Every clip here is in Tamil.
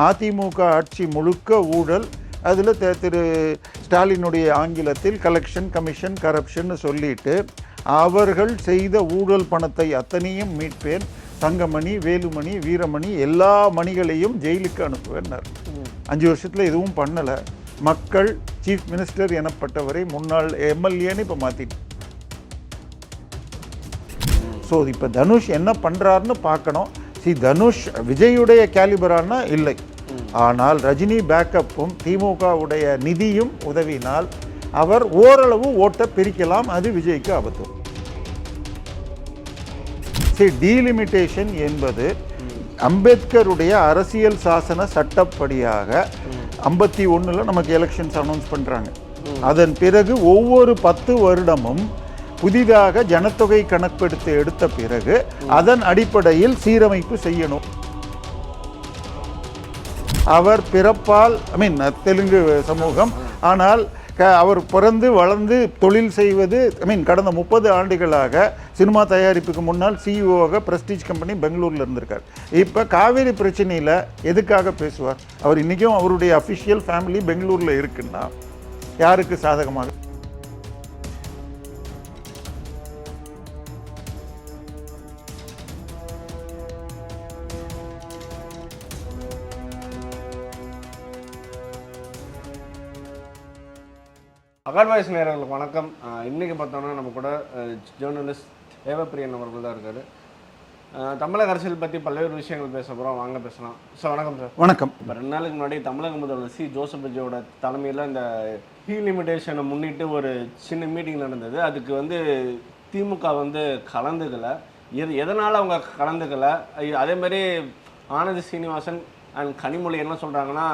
அதிமுக ஆட்சி முழுக்க ஊழல். அதில் திரு ஸ்டாலினுடைய ஆங்கிலத்தில் கலெக்ஷன் கமிஷன் கரப்ஷன் சொல்லிட்டு அவர்கள் செய்த ஊழல் பணத்தை அத்தனையும் மீட்பேன், தங்கமணி வேலுமணி வீரமணி எல்லா மணிகளையும் ஜெயிலுக்கு அனுப்புவேன்னார். 5 வருஷத்தில் எதுவும் பண்ணலை. மக்கள் சீஃப் மினிஸ்டர் எனப்பட்டவரை முன்னாள் எம்எல்ஏன்னு இப்போ மாற்றிட்டு. ஸோ இப்போ தனுஷ் என்ன பண்ணுறாருன்னு பார்க்கணும். தனுஷ் விஜயுடைய கேலிபரானா இல்லை, ஆனால் ரஜினி பேக்கப்பும் திமுகவுடைய நிதியும் உதவினால் அவர் ஓரளவு ஓட்டை பிரிக்கலாம். அது விஜய்க்கு ஆபத்து. டீலிமிட்டேஷன் என்பது அம்பேத்கருடைய அரசியல் சாசன சட்டப்படியாக 51 நமக்கு எலெக்ஷன்ஸ் அனௌன்ஸ் பண்ணுறாங்க. அதன் பிறகு ஒவ்வொரு 10 வருடமும் புதிதாக ஜனத்தொகை கணக்கெடுத்து எடுத்த பிறகு அதன் அடிப்படையில் சீரமைப்பு செய்யணும். அவர் பிறப்பால் தெலுங்கு சமூகம், ஆனால் அவர் பிறந்து வளர்ந்து தொழில் செய்வது கடந்த 30 ஆண்டுகளாக சினிமா தயாரிப்புக்கு முன்னால் சிஇஓவாக பிரஸ்டீஜ் கம்பெனி பெங்களூரில் இருந்திருக்கார். இப்போ காவேரி பிரச்சனையில் எதுக்காக பேசுவார்? அவர் இன்றைக்கும் அவருடைய அஃபிஷியல் ஃபேமிலி பெங்களூரில் இருக்குன்னா யாருக்கு சாதகமாக? அகர்வாய்ஸ் நேயர்களுக்கு வணக்கம். இன்றைக்கி பார்த்தோன்னா நம்ம கூட ஜேர்னலிஸ்ட் தேவப்பிரியன் அவர்கள் தான் இருக்கார். தமிழக அரசியல் பற்றி பல்வேறு விஷயங்கள் பேச போகிறோம், வாங்க பேசலாம். சார் வணக்கம். சார் வணக்கம். இப்போ 2 நாளுக்கு முன்னாடி தமிழக முதல்வர் சி ஜோசப் விஜயோட தலைமையில் இந்த லிமிடேஷனை முன்னிட்டு ஒரு சின்ன மீட்டிங் நடந்தது. அதுக்கு திமுக கலந்துக்கலை. எதனால் அவங்க கலந்துக்கலை? அதேமாதிரி ஆனந்த் சீனிவாசன் அண்ட் கனிமொழி என்ன சொல்கிறாங்கன்னா,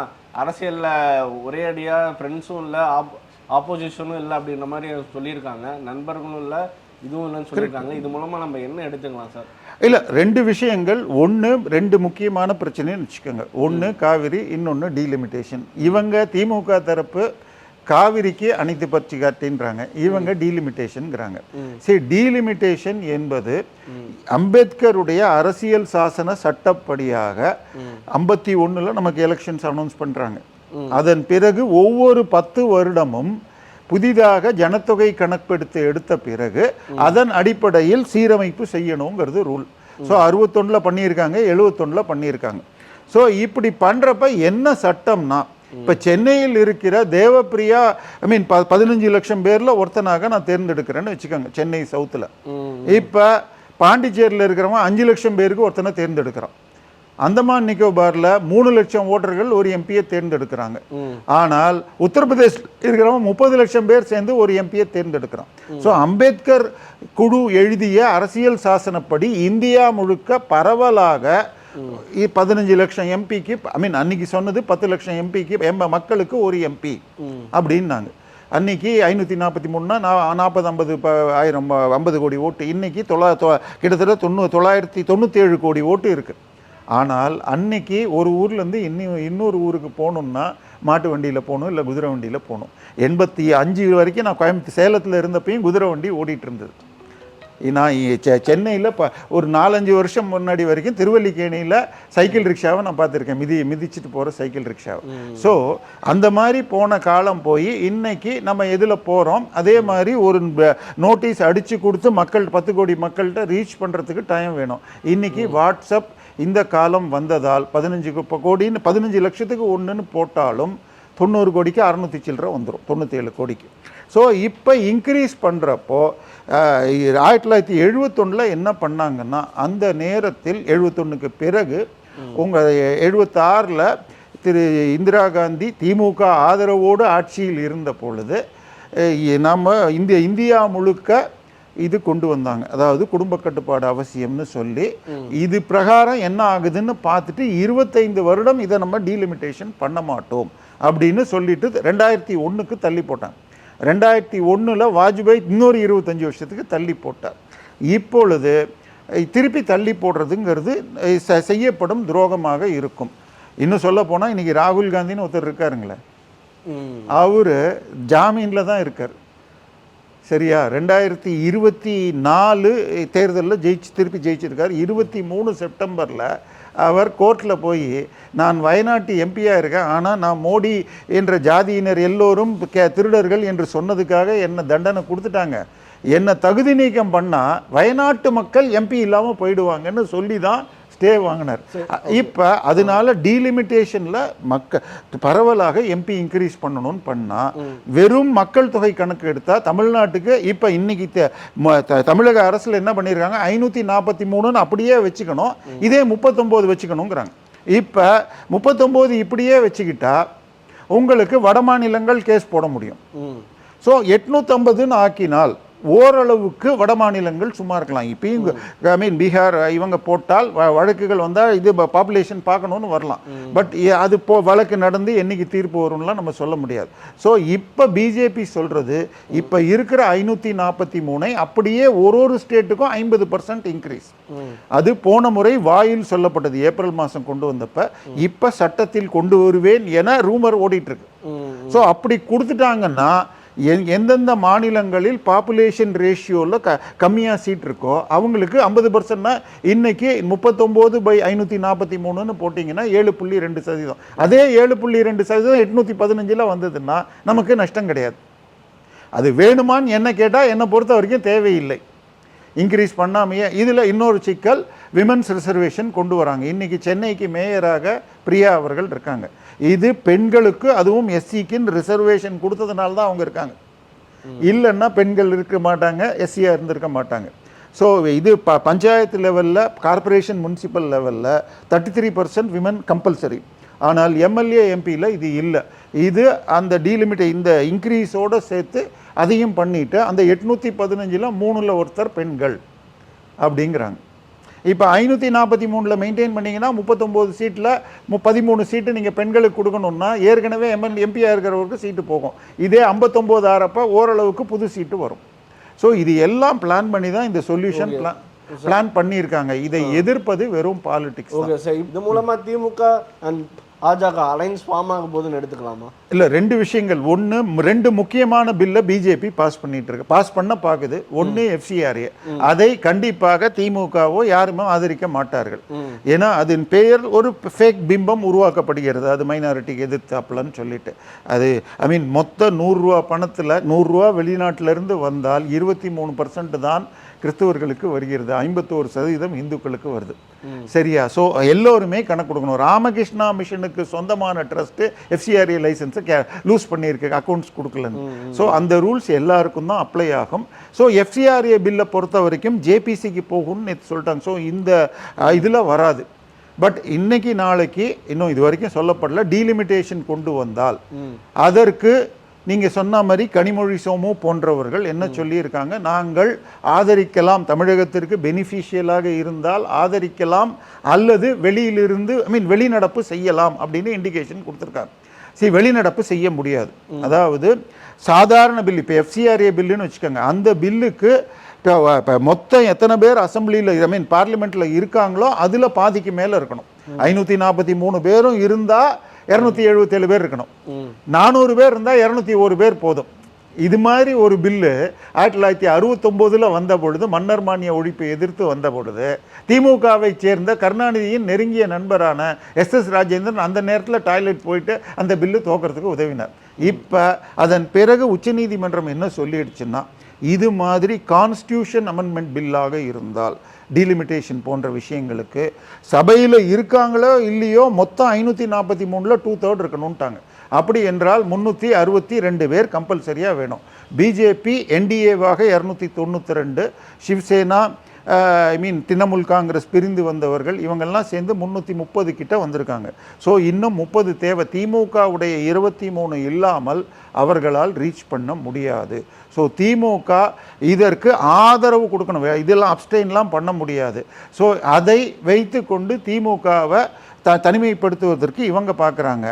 அரசியலில் ஒரே அடியாக ஃப்ரெண்ட்ஸும் இல்லை, ஆப்போசிஷனும் இல்லை அப்படின்ற மாதிரி சொல்லியிருக்காங்க. நண்பர்களும் இல்லை, இதுவும் இல்லைன்னு சொல்லியிருக்காங்க. இது மூலமாக நம்ம என்ன எடுத்துக்கலாம் சார்? இல்லை, 2 விஷயங்கள். 2 முக்கியமான பிரச்சனைன்னு வச்சுக்கோங்க. ஒன்று காவிரி, இன்னொன்று டீலிமிட்டேஷன். இவங்க திமுக தரப்பு காவிரிக்கு அனைத்து பற்றி காட்டின்றாங்க, இவங்க டீலிமிட்டேஷன்ங்கிறாங்க. டீலிமிட்டேஷன் என்பது அம்பேத்கருடைய அரசியல் சாசன சட்டப்படியாக 51 நமக்கு எலெக்ஷன்ஸ் அனௌன்ஸ் பண்ணுறாங்க. அதன் பிறகு ஒவ்வொரு 10 வருடமும் புதிதாக ஜனத்தொகை கணக்கெடுத்து எடுத்த பிறகு அதன் அடிப்படையில் சீரமைப்பு செய்யணுங்கிறது ரூல். ஸோ 61 பண்ணியிருக்காங்க, 71 பண்ணியிருக்காங்க. ஸோ இப்படி பண்ணுறப்ப என்ன சட்டம்னா, இப்போ சென்னையில் இருக்கிற தேவப்பிரியா 15 லட்சம் பேரில் ஒருத்தனாக நான் தேர்ந்தெடுக்கிறேன்னு வச்சுக்கோங்க. சென்னை சவுத்தில் இப்போ பாண்டிச்சேரியில் இருக்கிறவங்க 5 லட்சம் பேருக்கு ஒருத்தனை தேர்ந்தெடுக்கிறான். அந்தமான் நிக்கோபாரில் 3 லட்சம் ஓட்டர்கள் ஒரு எம்பியை தேர்ந்தெடுக்கிறாங்க. ஆனால் உத்தரப்பிரதேஷ் இருக்கிறவங்க 30 லட்சம் பேர் சேர்ந்து ஒரு எம்பியை தேர்ந்தெடுக்கிறான். ஸோ அம்பேத்கர் குழு எழுதிய அரசியல் சாசனப்படி இந்தியா முழுக்க பரவலாக 15 லட்சம் எம்பிக்கு அன்னைக்கு சொன்னது 10 லட்சம் எம்பிக்கு மக்களுக்கு ஒரு எம்பி அப்படின்னாங்க. அன்னைக்கு 543 40-50 கோடி ஓட்டு. இன்னைக்கு கிட்டத்தட்ட 997 கோடி ஓட்டு இருக்கு. ஆனால் அன்னைக்கு ஒரு ஊர்லேருந்து இன்னொரு ஊருக்கு போகணுன்னா மாட்டு வண்டியில் போகணும், இல்லை குதிரை வண்டியில் போகணும். 85 வரைக்கும் நான் சேலத்தில் இருந்தப்பையும் குதிரை வண்டி ஓடிட்டு இருந்தது. நான் சென்னையில் ஒரு 4-5 வருஷம் முன்னாடி வரைக்கும் திருவல்லிக்கேணியில் சைக்கிள் ரிக்ஷாவை நான் பார்த்துருக்கேன், மிதிச்சுட்டு போகிற சைக்கிள் ரிக்ஷாவை. ஸோ அந்த மாதிரி போன காலம் போய் இன்னைக்கு நம்ம எதில் போகிறோம், அதே மாதிரி ஒரு நோட்டீஸ் அடித்து கொடுத்து 10 கோடி மக்கள்கிட்ட ரீச் பண்ணுறதுக்கு டைம் வேணும். இன்றைக்கி வாட்ஸ்அப் இந்த காலம் வந்ததால் 15 லட்சத்துக்கு ஒன்றுன்னு போட்டாலும் 90 கோடிக்கு 600 சில்லரை வந்துடும், 97 கோடிக்கு. ஸோ இப்போ இன்க்ரீஸ் பண்ணுறப்போ 1971 என்ன பண்ணாங்கன்னா, அந்த நேரத்தில் 71க்கு பிறகு உங்கள் 76 திரு இந்திரா காந்தி திமுக ஆதரவோடு ஆட்சியில் இருந்த பொழுது நம்ம இந்தியா முழுக்க இது கொண்டு வந்தாங்க. அதாவது குடும்ப கட்டுப்பாடு அவசியம்னு சொல்லி இது பிரகாரம் என்ன ஆகுதுன்னு பார்த்துட்டு 25 வருடம் இதை நம்ம டீலிமிட்டேஷன் பண்ண மாட்டோம் அப்படின்னு சொல்லிட்டு 2001க்கு தள்ளி போட்டாங்க. 2001 வாஜ்பாய் இன்னொரு 25 வருஷத்துக்கு தள்ளி போட்டார். இப்பொழுது திருப்பி தள்ளி போடுறதுங்கிறது செய்யப்படும் துரோகமாக இருக்கும். இன்னும் சொல்ல போனால் இன்னைக்கு ராகுல் காந்தின்னு ஒருத்தர் இருக்காருங்களே, அவர் ஜாமீனில் தான் இருக்கார். சரியா? 2024 தேர்தலில் திருப்பி ஜெயிச்சிருக்கார். 23 செப்டம்பரில் அவர் கோர்ட்டில் போய் நான் வயநாட்டு எம்பியாக இருக்கேன், ஆனால் நான் மோடி என்ற ஜாதியினர் எல்லோரும் திருடர்கள் என்று சொன்னதுக்காக என்ன தண்டனை கொடுத்துட்டாங்க, என்னை தகுதி நீக்கம் பண்ணால் வயநாட்டு மக்கள் எம்பி இல்லாமல் போயிடுவாங்கன்னு சொல்லி தான் ஸ்டே வாங்கினார். இப்போ அதனால டீலிமிட்டேஷனில் பரவலாக எம்பி இன்க்ரீஸ் பண்ணணும்னு பண்ணால் வெறும் மக்கள் தொகை கணக்கு எடுத்தால் தமிழ்நாட்டுக்கு இப்போ இன்னைக்கு தமிழக அரசில் என்ன பண்ணியிருக்காங்க, 543ன்னு அப்படியே வச்சுக்கணும், இதே 39 வச்சுக்கணுங்கிறாங்க. இப்போ 39 இப்படியே வச்சுக்கிட்டா உங்களுக்கு வட மாநிலங்கள் கேஸ் போட முடியும். ஸோ 850ன்னு ஆக்கினால் ஓரளவுக்கு வட மாநிலங்கள் சும்மா இருக்கலாம். இப்பயும் ஐ மீன் பீகார் இவங்க போட்டால் வழக்குகள் வந்தால் இது பாப்புலேஷன் பார்க்கணுன்னு வரலாம். பட் அது வழக்கு நடந்து என்னைக்கு தீர்ப்பு வரும்லாம் நம்ம சொல்ல முடியாது. ஸோ இப்போ பிஜேபி சொல்கிறது இப்போ இருக்கிற 543 அப்படியே ஒரு ஸ்டேட்டுக்கும் 50% இன்க்ரீஸ். அது போன முறை வாயில் சொல்லப்பட்டது, ஏப்ரல் மாதம் கொண்டு வந்தப்ப இப்போ சட்டத்தில் கொண்டு வருவேன் என ரூமர் ஓடிட்டு இருக்கு. ஸோ அப்படி கொடுத்துட்டாங்கன்னா எந்தெந்த மாநிலங்களில் பாப்புலேஷன் ரேஷியோவில் கம்மியாக சீட் இருக்கோ அவங்களுக்கு 50%னா இன்னைக்கு 39/543ன்னு போட்டிங்கன்னா 7.2%. அதே 7.2% 815 வந்ததுன்னா நமக்கு நஷ்டம் கிடையாது. அது வேணுமான்னு என்ன கேட்டால் என்னை பொறுத்த வரைக்கும் தேவையில்லை, இன்க்ரீஸ் பண்ணாமையே. இதில் இன்னொரு சிக்கல், விமென்ஸ் ரிசர்வேஷன் கொண்டு வராங்க. இன்றைக்கி சென்னைக்கு மேயராக பிரியா அவர்கள் இருக்காங்க. இது பெண்களுக்கு, அதுவும் எஸ்சிக்குன்னு ரிசர்வேஷன் கொடுத்ததுனால தான் அவங்க இருக்காங்க. இல்லைன்னா பெண்கள் இருக்க மாட்டாங்க, எஸ்சியாக இருந்திருக்க மாட்டாங்க. ஸோ இது பஞ்சாயத்து லெவலில், கார்பரேஷன் முனிசிபல் லெவலில் 33% விமன் கம்பல்சரி. ஆனால் எம்எல்ஏ எம்பியில் இது இல்லை. இது அந்த டீலிமிட்டை இந்த இன்க்ரீஸோடு சேர்த்து அதையும் பண்ணிவிட்டு அந்த 815ல் 3ல் ஒருத்தர் பெண்கள் அப்படிங்கிறாங்க. இப்போ 543ல் மெயின்டைன் பண்ணிங்கன்னா 39 சீட்டில் 13 சீட்டு நீங்கள் பெண்களுக்கு கொடுக்கணுன்னா ஏற்கனவே எம்பியாக இருக்கிறவருக்கு சீட்டு போகும். இதே 59 ஆறப்போ ஓரளவுக்கு புது சீட்டு வரும். ஸோ இது எல்லாம் பிளான் பண்ணி தான் இந்த சொல்யூஷன் பிளான் பண்ணியிருக்காங்க. இதை எதிர்ப்பது வெறும் பாலிடிக்ஸ். ஓகே சார், இது மூலமாக திமுக அண்ட் பாஜக அலைன்ஸ் ஃபார்ம் ஆகும் போதுன்னு எடுத்துக்கலாமா? இல்லை, 2 விஷயங்கள். ஒன்று, 2 முக்கியமான பில்லை பிஜேபி பாஸ் பண்ண பார்க்குது. ஒன்று FCRA, அதை கண்டிப்பாக திமுகவோ யாருமே ஆதரிக்க மாட்டார்கள். ஏன்னா அதன் பெயர் ஒரு ஃபேக் பிம்பம் உருவாக்கப்படுகிறது, அது மைனாரிட்டிக்கு எதிர்த்தாப்புலன்னு சொல்லிட்டு. அது ஐ மீன் மொத்த 100 ரூபா பணத்தில் 100 ரூபா வெளிநாட்டிலிருந்து வந்தால் 23% தான் கிறிஸ்தவர்களுக்கு வருகிறது, 51% இந்துக்களுக்கு வருது. சரியா? ஸோ எல்லோருமே கணக்கு கொடுக்கணும். ராமகிருஷ்ணா மிஷனுக்கு சொந்தமான ட்ரஸ்ட்டு FCRA லைசன்ஸை லூஸ் பண்ணியிருக்கு, அக்கௌண்ட்ஸ் கொடுக்கலன்னு. ஸோ அந்த ரூல்ஸ் எல்லாருக்கும் தான் அப்ளை ஆகும். ஸோ FCRA பில்லை பொறுத்த வரைக்கும் ஜேபிசிக்கு போகும்னு நேற்று சொல்லிட்டாங்க. ஸோ இந்த இதில் வராது. பட் இன்னைக்கு நாளைக்கு இன்னும் இது வரைக்கும் சொல்லப்படல, டீலிமிட்டேஷன் கொண்டு வந்தால் அதற்கு நீங்கள் சொன்ன மாதிரி கனிமொழி சோமு போன்றவர்கள் என்ன சொல்லியிருக்காங்க, நாங்கள் ஆதரிக்கலாம், தமிழகத்திற்கு பெனிஃபிஷியலாக இருந்தால் ஆதரிக்கலாம், அல்லது வெளியிலிருந்து வெளிநடப்பு செய்யலாம் அப்படின்னு இண்டிகேஷன் கொடுத்துருக்காங்க. சரி, வெளிநடப்பு செய்ய முடியாது. அதாவது சாதாரண பில், இப்போ FCRA பில்லுன்னு வச்சுக்கோங்க, அந்த பில்லுக்கு இப்போ மொத்தம் எத்தனை பேர் அசம்பிளியில் பார்லிமெண்ட்டில் இருக்காங்களோ அதில் பாதிக்கு மேலே இருக்கணும். 543 பேரும் இருந்தால் 277 பேர் இருக்கணும். 400 பேர் இருந்தால் 201 பேர் போதும். இது மாதிரி ஒரு பில்லு 1969 வந்த பொழுது, மன்னர் மானிய ஒழிப்பை எதிர்த்து வந்த பொழுது திமுகவை சேர்ந்த கருணாநிதியின் நெருங்கிய நண்பரான SS ராஜேந்திரன் அந்த நேரத்தில் டாய்லெட் போயிட்டு அந்த பில்லு தோக்கிறதுக்கு உதவினார். இப்போ அதன் பிறகு உச்சநீதிமன்றம் என்ன சொல்லிடுச்சுன்னா, இது மாதிரி கான்ஸ்டியூஷன் அமெண்ட்மெண்ட் பில்லாக இருந்தால் டீலிமிட்டேஷன் போன்ற விஷயங்களுக்கு சபையில் இருக்காங்களோ இல்லையோ மொத்தம் 543ல் 2/3 இருக்கணும்ட்டாங்க. அப்படி என்றால் 362 பேர் கம்பல்சரியாக வேணும். பிஜேபி NDAவாக 292, சிவசேனா திரிணாமுல் காங்கிரஸ் பிரிந்து வந்தவர்கள் இவங்கெல்லாம் சேர்ந்து 330 கிட்ட வந்திருக்காங்க. ஸோ இன்னும் 30 தேவை. திமுகவுடைய 23 இல்லாமல் அவர்களால் ரீச் பண்ண முடியாது. ஸோ திமுக இதற்கு ஆதரவு கொடுக்கணும், இதெல்லாம் அப்ஸ்டெயின்லாம் பண்ண முடியாது. ஸோ அதை வைத்து கொண்டு திமுகவை தனிமைப்படுத்துவதற்கு இவங்க பார்க்குறாங்க.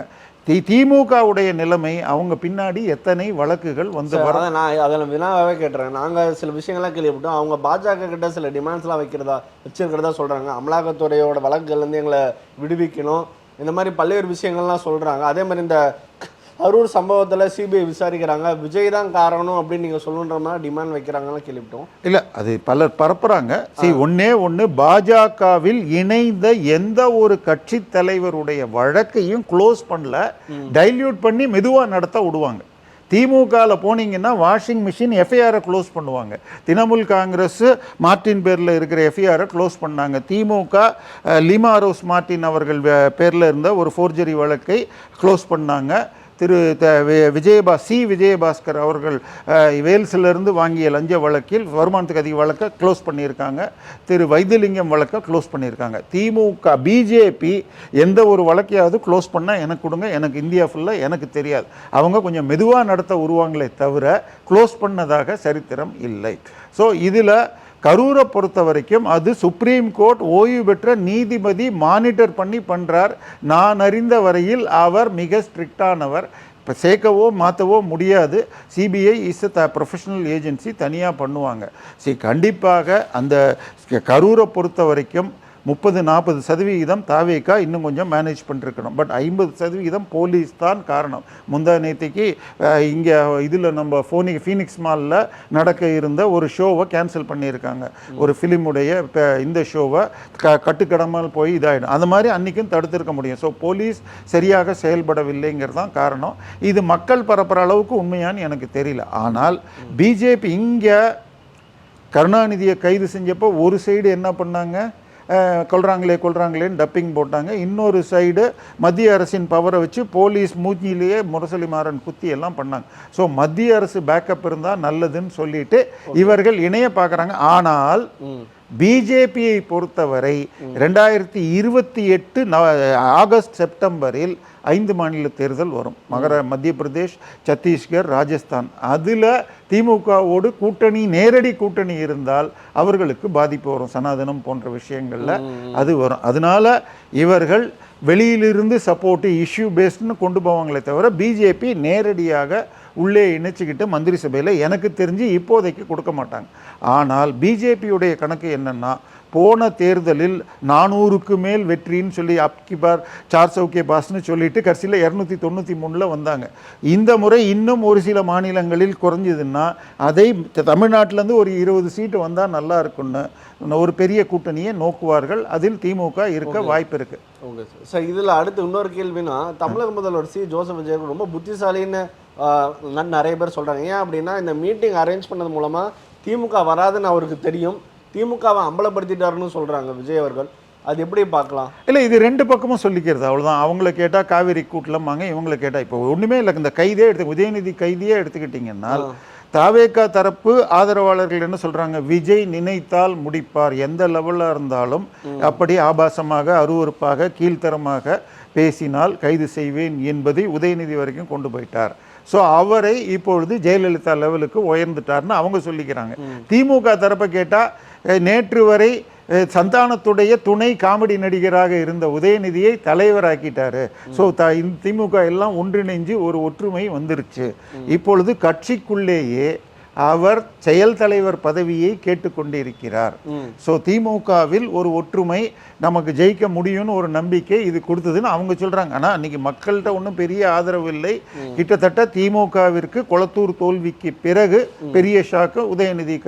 திமுகவுடைய நிலைமை, அவங்க பின்னாடி எத்தனை வழக்குகள் வந்து நான் அதில் வினாவே கேட்டுறேன். நாங்கள் சில விஷயங்கள்லாம் கேள்விப்பட்டோம், அவங்க பாஜக கிட்ட சில டிமாண்ட்ஸ்லாம் வச்சிருக்கிறதா சொல்கிறாங்க. அமலாக்கத்துறையோட வழக்குகள்லேருந்து எங்களை விடுவிக்கணும், இந்த மாதிரி பல்வேறு விஷயங்கள்லாம் சொல்கிறாங்க. அதே மாதிரி இந்த அரூர் சம்பவத்தில் சிபிஐ விசாரிக்கிறாங்க, விஜய் தான் காரணம் அப்படின்னு நீங்கள் சொல்லுன்ற மாதிரி டிமாண்ட் வைக்கிறாங்கன்னு கேள்விப்பட்டோம். இல்லை, அது பலர் பரப்புறாங்க. ஒன்று பாஜகவில் இணைந்த எந்த ஒரு கட்சி தலைவருடைய வழக்கையும் க்ளோஸ் பண்ணல, டைல்யூட் பண்ணி மெதுவாக நடத்த விடுவாங்க. திமுகவில் போனீங்கன்னா வாஷிங் மிஷின் எஃப்ஐஆரை க்ளோஸ் பண்ணுவாங்க. திரிணாமுல் காங்கிரஸ் மார்ட்டின் பேரில் இருக்கிற எஃப்ஐஆரை க்ளோஸ் பண்ணாங்க. திமுக லீமா ரோஸ் மார்ட்டின் அவர்கள் பேரில் இருந்த ஒரு ஃபோர்ஜரி வழக்கை க்ளோஸ் பண்ணாங்க. விஜயபாஸ்கர் அவர்கள் வேல்ஸிலிருந்து வாங்கிய லஞ்ச வழக்கில் வருமானத்துக்கு அதிக வழக்கை க்ளோஸ் பண்ணியிருக்காங்க. வைத்தியலிங்கம் வழக்கை க்ளோஸ் பண்ணியிருக்காங்க. திமுக பிஜேபி எந்த ஒரு வழக்கையாவது க்ளோஸ் பண்ணால் எனக்கு கொடுங்க, எனக்கு இந்தியா ஃபுல்லாக எனக்கு தெரியாது. அவங்க கொஞ்சம் மெதுவாக நடத்த உருவாங்களே தவிர க்ளோஸ் பண்ணதாக சரித்திரம் இல்லை. ஸோ இதில் கரூரை பொறுத்த வரைக்கும் அது சுப்ரீம் கோர்ட் ஓய்வு பெற்ற நீதிபதி மானிட்டர் பண்ணி பண்ணுறார். நான் அறிந்த வரையில் அவர் மிக ஸ்ட்ரிக்டானவர். இப்போ சேர்க்கவோ மாற்றவோ முடியாது. சிபிஐ இஸ் ப்ரொஃபஷனல் ஏஜென்சி, தனியாக பண்ணுவாங்க. கண்டிப்பாக அந்த கரூரை பொறுத்த வரைக்கும் 30-40% தாவேகா இன்னும் கொஞ்சம் மேனேஜ் பண்ணிருக்கணும். பட் 50% போலீஸ் தான் காரணம். முந்தா நேற்றுக்கு இங்கே இதில் நம்ம ஃபீனிக்ஸ் மாலில் நடக்க இருந்த ஒரு ஷோவை கேன்சல் பண்ணியிருக்காங்க. ஒரு ஃபிலிமுடைய இந்த ஷோவை கட்டுக்கடமல் போய் இதாகிடும். அது மாதிரி அன்றைக்கும் தடுத்திருக்க முடியும். ஸோ போலீஸ் சரியாக செயல்படவில்லைங்கிறது தான் காரணம். இது மக்கள் பரப்புகிற அளவுக்கு உண்மையான்னு எனக்கு தெரியல. ஆனால் பிஜேபி இங்கே கருணாநிதியை கைது செஞ்சப்போ ஒரு சைடு என்ன பண்ணாங்க, கொல்றாங்களேன்னு டப்பிங் போட்டாங்க. இன்னொரு சைடு மத்திய அரசின் பவரை வச்சு போலீஸ் மூஞ்சிலேயே முரசொலி மாறன் குத்தி எல்லாம் பண்ணாங்க. ஸோ மத்திய அரசு பேக்கப் இருந்தால் நல்லதுன்னு சொல்லிட்டு இவர்கள் இணைய பார்க்குறாங்க. ஆனால் பிஜேபியை பொறுத்தவரை 2028 ஆகஸ்ட் செப்டம்பரில் 5 மாநில தேர்தல் வரும். மத்திய பிரதேஷ், சத்தீஸ்கர், ராஜஸ்தான். அதில் திமுகவோடு கூட்டணி, நேரடி கூட்டணி இருந்தால் அவர்களுக்கு பாதிப்பு வரும். சனாதனம் போன்ற விஷயங்களில் அது வரும். அதனால இவர்கள் வெளியிலிருந்து சப்போர்ட்டு இஷ்யூ பேஸ்டுன்னு கொண்டு போவாங்களே தவிர பிஜேபி நேரடியாக உள்ளே இணைச்சிக்கிட்டு மந்திரி சபையில் எனக்கு தெரிஞ்சு இப்போதைக்கு கொடுக்க மாட்டாங்க. ஆனால் பிஜேபியுடைய கணக்கு என்னென்னா, போன தேர்தலில் 400க்கு மேல் வெற்றின்னு சொல்லி அப்கி பார் 400 கே பாஸ்ன்னு சொல்லிட்டு கடைசியில் 293 வந்தாங்க. இந்த முறை இன்னும் ஒரு சில மாநிலங்களில் குறைஞ்சதுன்னா அதை தமிழ்நாட்டிலேருந்து ஒரு 20 சீட்டு வந்தால் நல்லா இருக்குன்னு ஒரு பெரிய கூட்டணியை நோக்குவார்கள். அதில் திமுக இருக்க வாய்ப்பு இருக்குது. Okay sir. இதில் அடுத்து இன்னொரு கேள்வினா, தமிழக முதல்வர் ஜோசப் விஜய் ரொம்ப புத்திசாலின்னு நிறைய பேர் சொல்கிறாங்க. ஏன் அப்படின்னா, இந்த மீட்டிங் அரேஞ்ச் பண்ணது மூலமாக திமுக வராதுன்னு அவருக்கு தெரியும், திமுகவை அம்பலப்படுத்திட்டாருன்னு சொல்கிறாங்க விஜய் அவர்கள். அது எப்படி பார்க்கலாம்? இல்லை, இது ரெண்டு பக்கமும் சொல்லிக்கிறது, அவ்வளோதான். அவங்கள கேட்டால் காவேரி கூட்டலமாங்க, இவங்களை கேட்டால் இப்போ ஒன்றுமே இல்லை. இந்த கைதே உதயநிதி கைதியே எடுத்துக்கிட்டிங்கன்னா, தாவேகா தரப்பு ஆதரவாளர்கள் என்ன சொல்கிறாங்க, விஜய் நினைத்தால் முடிப்பார், எந்த லெவலில் இருந்தாலும் அப்படி ஆபாசமாக, அருவருப்பாக, கீழ்த்தரமாக பேசினால் கைது செய்வேன் என்பதை உதயநிதி வரைக்கும் கொண்டு போயிட்டார். ஸோ அவரை இப்பொழுது ஜெயலலிதா லெவலுக்கு உயர்ந்துட்டார்னு அவங்க சொல்லிக்கிறாங்க. திமுக தரப்பை கேட்டால், நேற்று வரை சந்தானத்துடைய துணை காமெடி நடிகராக இருந்த உதயநிதியை தலைவராக்கிட்டாரு. ஸோ திமுக எல்லாம் ஒன்றிணைஞ்சு ஒரு ஒற்றுமை வந்துருச்சு. இப்பொழுது கட்சிக்குள்ளேயே அவர் செயல் தலைவர் பதவியை கேட்டுக்கொண்டிருக்கிறார். ஸோ திமுகவில் ஒரு ஒற்றுமை, நமக்கு ஜெயிக்க முடியும்னு ஒரு நம்பிக்கை இது கொடுத்ததுன்னு அவங்க சொல்கிறாங்க. ஆனால் அன்றைக்கி மக்கள்கிட்ட ஒன்றும் பெரிய ஆதரவு இல்லை. கிட்டத்தட்ட திமுகவிற்கு கொளத்தூர் தோல்விக்கு பிறகு பெரிய ஷாக்கு உதயநிதி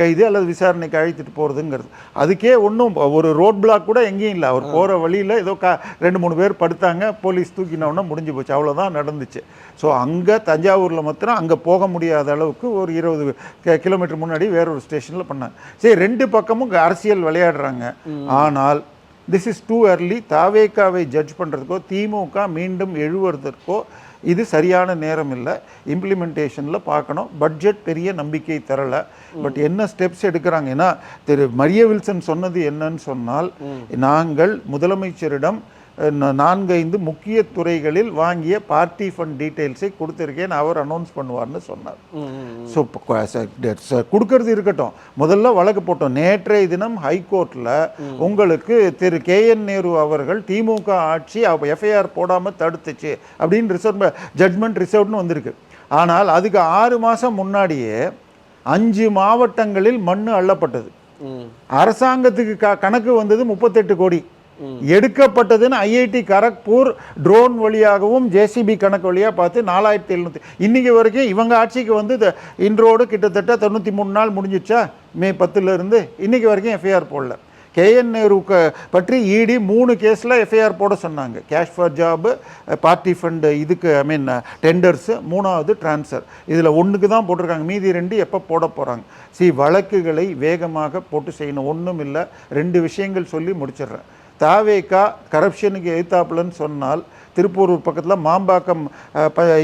கைது அல்லது விசாரணைக்கு அழைத்துட்டு போகிறதுங்கிறது. அதுக்கே ஒன்றும் ஒரு ரோட் பிளாக் கூட எங்கேயும் இல்லை. அவர் போகிற வழியில் ஏதோ 2-3 பேர் படுத்தாங்க, போலீஸ் தூக்கினவுடனே முடிஞ்சு போச்சு, அவ்வளோதான் நடந்துச்சு. ஸோ அங்கே தஞ்சாவூரில் மாத்திரம் அங்கே போக முடியாத அளவுக்கு ஒரு 20 கிலோமீட்டர் முன்னாடி வேறொரு ஸ்டேஷனில் பண்ணாங்க. சரி, ரெண்டு பக்கமும் அரசியல் விளையாடுறாங்க. ஆனால் திஸ் இஸ் டூ early. தாவேகாவை ஜட்ஜ் பண்ணுறதுக்கோ திமுக மீண்டும் எழுவதற்கோ இது சரியான நேரம் இல்லை. இம்ப்ளிமெண்டேஷனில் பார்க்கணும். பட்ஜெட் பெரிய நம்பிக்கை தரலை. பட் என்ன ஸ்டெப்ஸ் எடுக்கிறாங்க, ஏன்னா திரு மரிய வில்சன் சொன்னது என்னன்னு சொன்னால், நாங்கள் முதலமைச்சரிடம் 4-5 முக்கிய துறைகளில் வாங்கிய பார்ட்டி ஃபண்ட் டீட்டெயில்ஸை கொடுத்துருக்கேன், அவர் அனௌன்ஸ் பண்ணுவார்னு சொன்னார். ஸோ கொடுக்கறது இருக்கட்டும், முதல்ல வழக்கு போட்டோம். நேற்றைய தினம் ஹைகோர்ட்டில் உங்களுக்கு திரு KN நேரு அவர்கள் திமுக ஆட்சி எஃப்ஐஆர் போடாமல் தடுத்துச்சு அப்படின்னு ஜட்மெண்ட் ரிசர்வ்னு வந்திருக்கு. ஆனால் அதுக்கு 6 மாதம் முன்னாடியே 5 மாவட்டங்களில் மண் அள்ளப்பட்டது. அரசாங்கத்துக்கு கணக்கு வந்தது 38 கோடி. எடுக்கப்பட்டதுன்னு ஐஐடி கரக்பூர் ட்ரோன் வழியாகவும் ஜேசிபி கணக்கு வழியாக பார்த்து 4700 இன்னைக்கு வரைக்கும் இவங்க ஆட்சிக்கு வந்து இன்றோடு கிட்டத்தட்ட 93 நாள் முடிஞ்சிச்சா மே 10 இருந்து இன்னைக்கு வரைக்கும் எஃப்ஐஆர் போடல. கேஎன் நேரு பற்றி இடி 3 கேஸில் எஃப்ஐஆர் போட சொன்னாங்க. Cash for job, party fund, இதுக்கு ஐ மீன் டெண்டர்ஸு, 3வது ட்ரான்ஸ்ஃபர். இதில் 1க்கு தான் போட்டிருக்காங்க, மீதி 2 எப்போ போட போகிறாங்க? வழக்குகளை வேகமாக போட்டு செய்யணும். ஒன்றும் இல்லை, 2 விஷயங்கள் சொல்லி முடிச்சிடுறேன். தாவேகா கரப்ஷனுக்கு எதிர்த்தாப்புலன்னு சொன்னால் திருப்பூர் பக்கத்தில் மாம்பாக்கம்